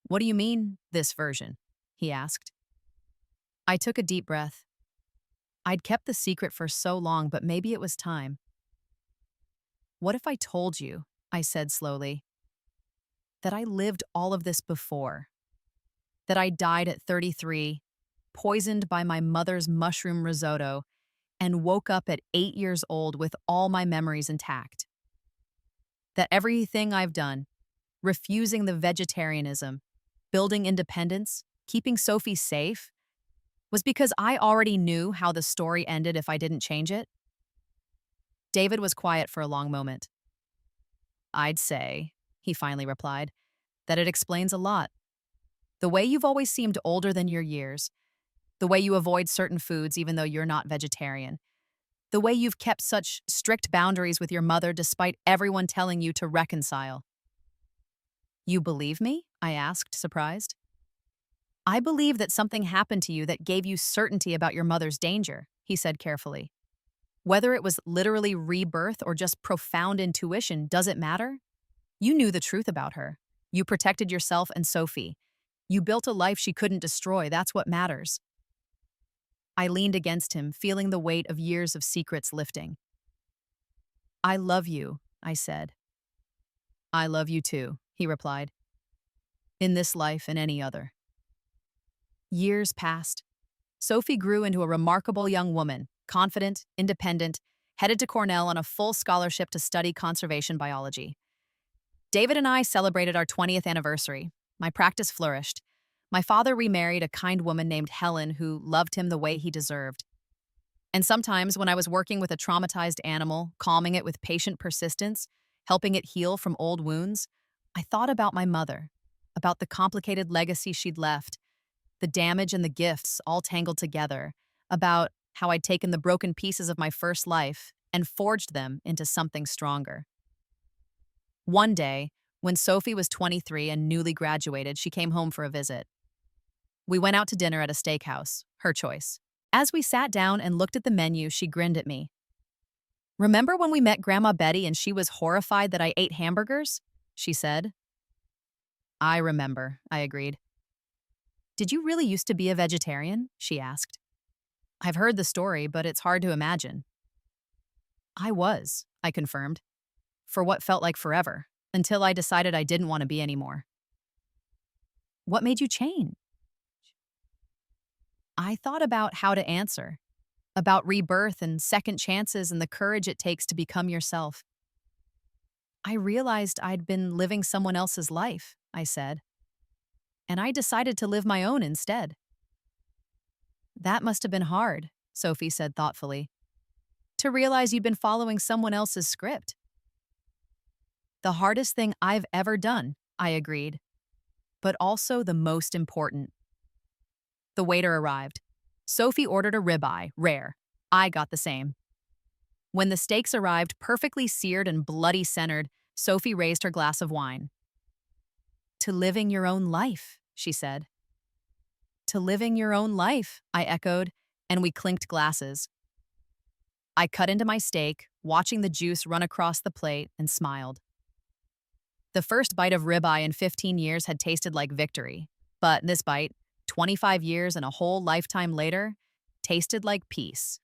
What do you mean, this version? He asked. I took a deep breath. I'd kept the secret for so long, but maybe it was time. What if I told you, I said slowly, that I lived all of this before? That I died at 33, poisoned by my mother's mushroom risotto, and woke up at 8 years old with all my memories intact? That everything I've done, refusing the vegetarianism, building independence, keeping Sophie safe, was because I already knew how the story ended if I didn't change it? David was quiet for a long moment. I'd say, he finally replied, that it explains a lot. The way you've always seemed older than your years, the way you avoid certain foods even though you're not vegetarian, the way you've kept such strict boundaries with your mother despite everyone telling you to reconcile. You believe me? I asked, surprised. I believe that something happened to you that gave you certainty about your mother's danger, he said carefully. Whether it was literally rebirth or just profound intuition, does it matter? You knew the truth about her. You protected yourself and Sophie. You built a life she couldn't destroy. That's what matters. I leaned against him, feeling the weight of years of secrets lifting. I love you, I said. I love you too, he replied. In this life and any other. Years passed. Sophie grew into a remarkable young woman, confident, independent, headed to Cornell on a full scholarship to study conservation biology. David and I celebrated our 20th anniversary. My practice flourished. My father remarried a kind woman named Helen who loved him the way he deserved. And sometimes when I was working with a traumatized animal, calming it with patient persistence, helping it heal from old wounds, I thought about my mother, about the complicated legacy she'd left, the damage and the gifts all tangled together, about how I'd taken the broken pieces of my first life and forged them into something stronger. One day, when Sophie was 23 and newly graduated, she came home for a visit. We went out to dinner at a steakhouse, her choice. As we sat down and looked at the menu, she grinned at me. Remember when we met Grandma Betty and she was horrified that I ate hamburgers? She said. I remember, I agreed. Did you really used to be a vegetarian? She asked. I've heard the story, but it's hard to imagine. I was, I confirmed, for what felt like forever, until I decided I didn't want to be anymore. What made you change? I thought about how to answer, about rebirth and second chances and the courage it takes to become yourself. I realized I'd been living someone else's life, I said, and I decided to live my own instead. That must have been hard, Sophie said thoughtfully, to realize you'd been following someone else's script. The hardest thing I've ever done, I agreed, but also the most important. The waiter arrived. Sophie ordered a ribeye, rare. I got the same. When the steaks arrived, perfectly seared and bloody centered, Sophie raised her glass of wine. To living your own life, she said. To living your own life, I echoed, and we clinked glasses. I cut into my steak, watching the juice run across the plate, and smiled. The first bite of ribeye in 15 years had tasted like victory, but this bite, 25 years and a whole lifetime later, tasted like peace.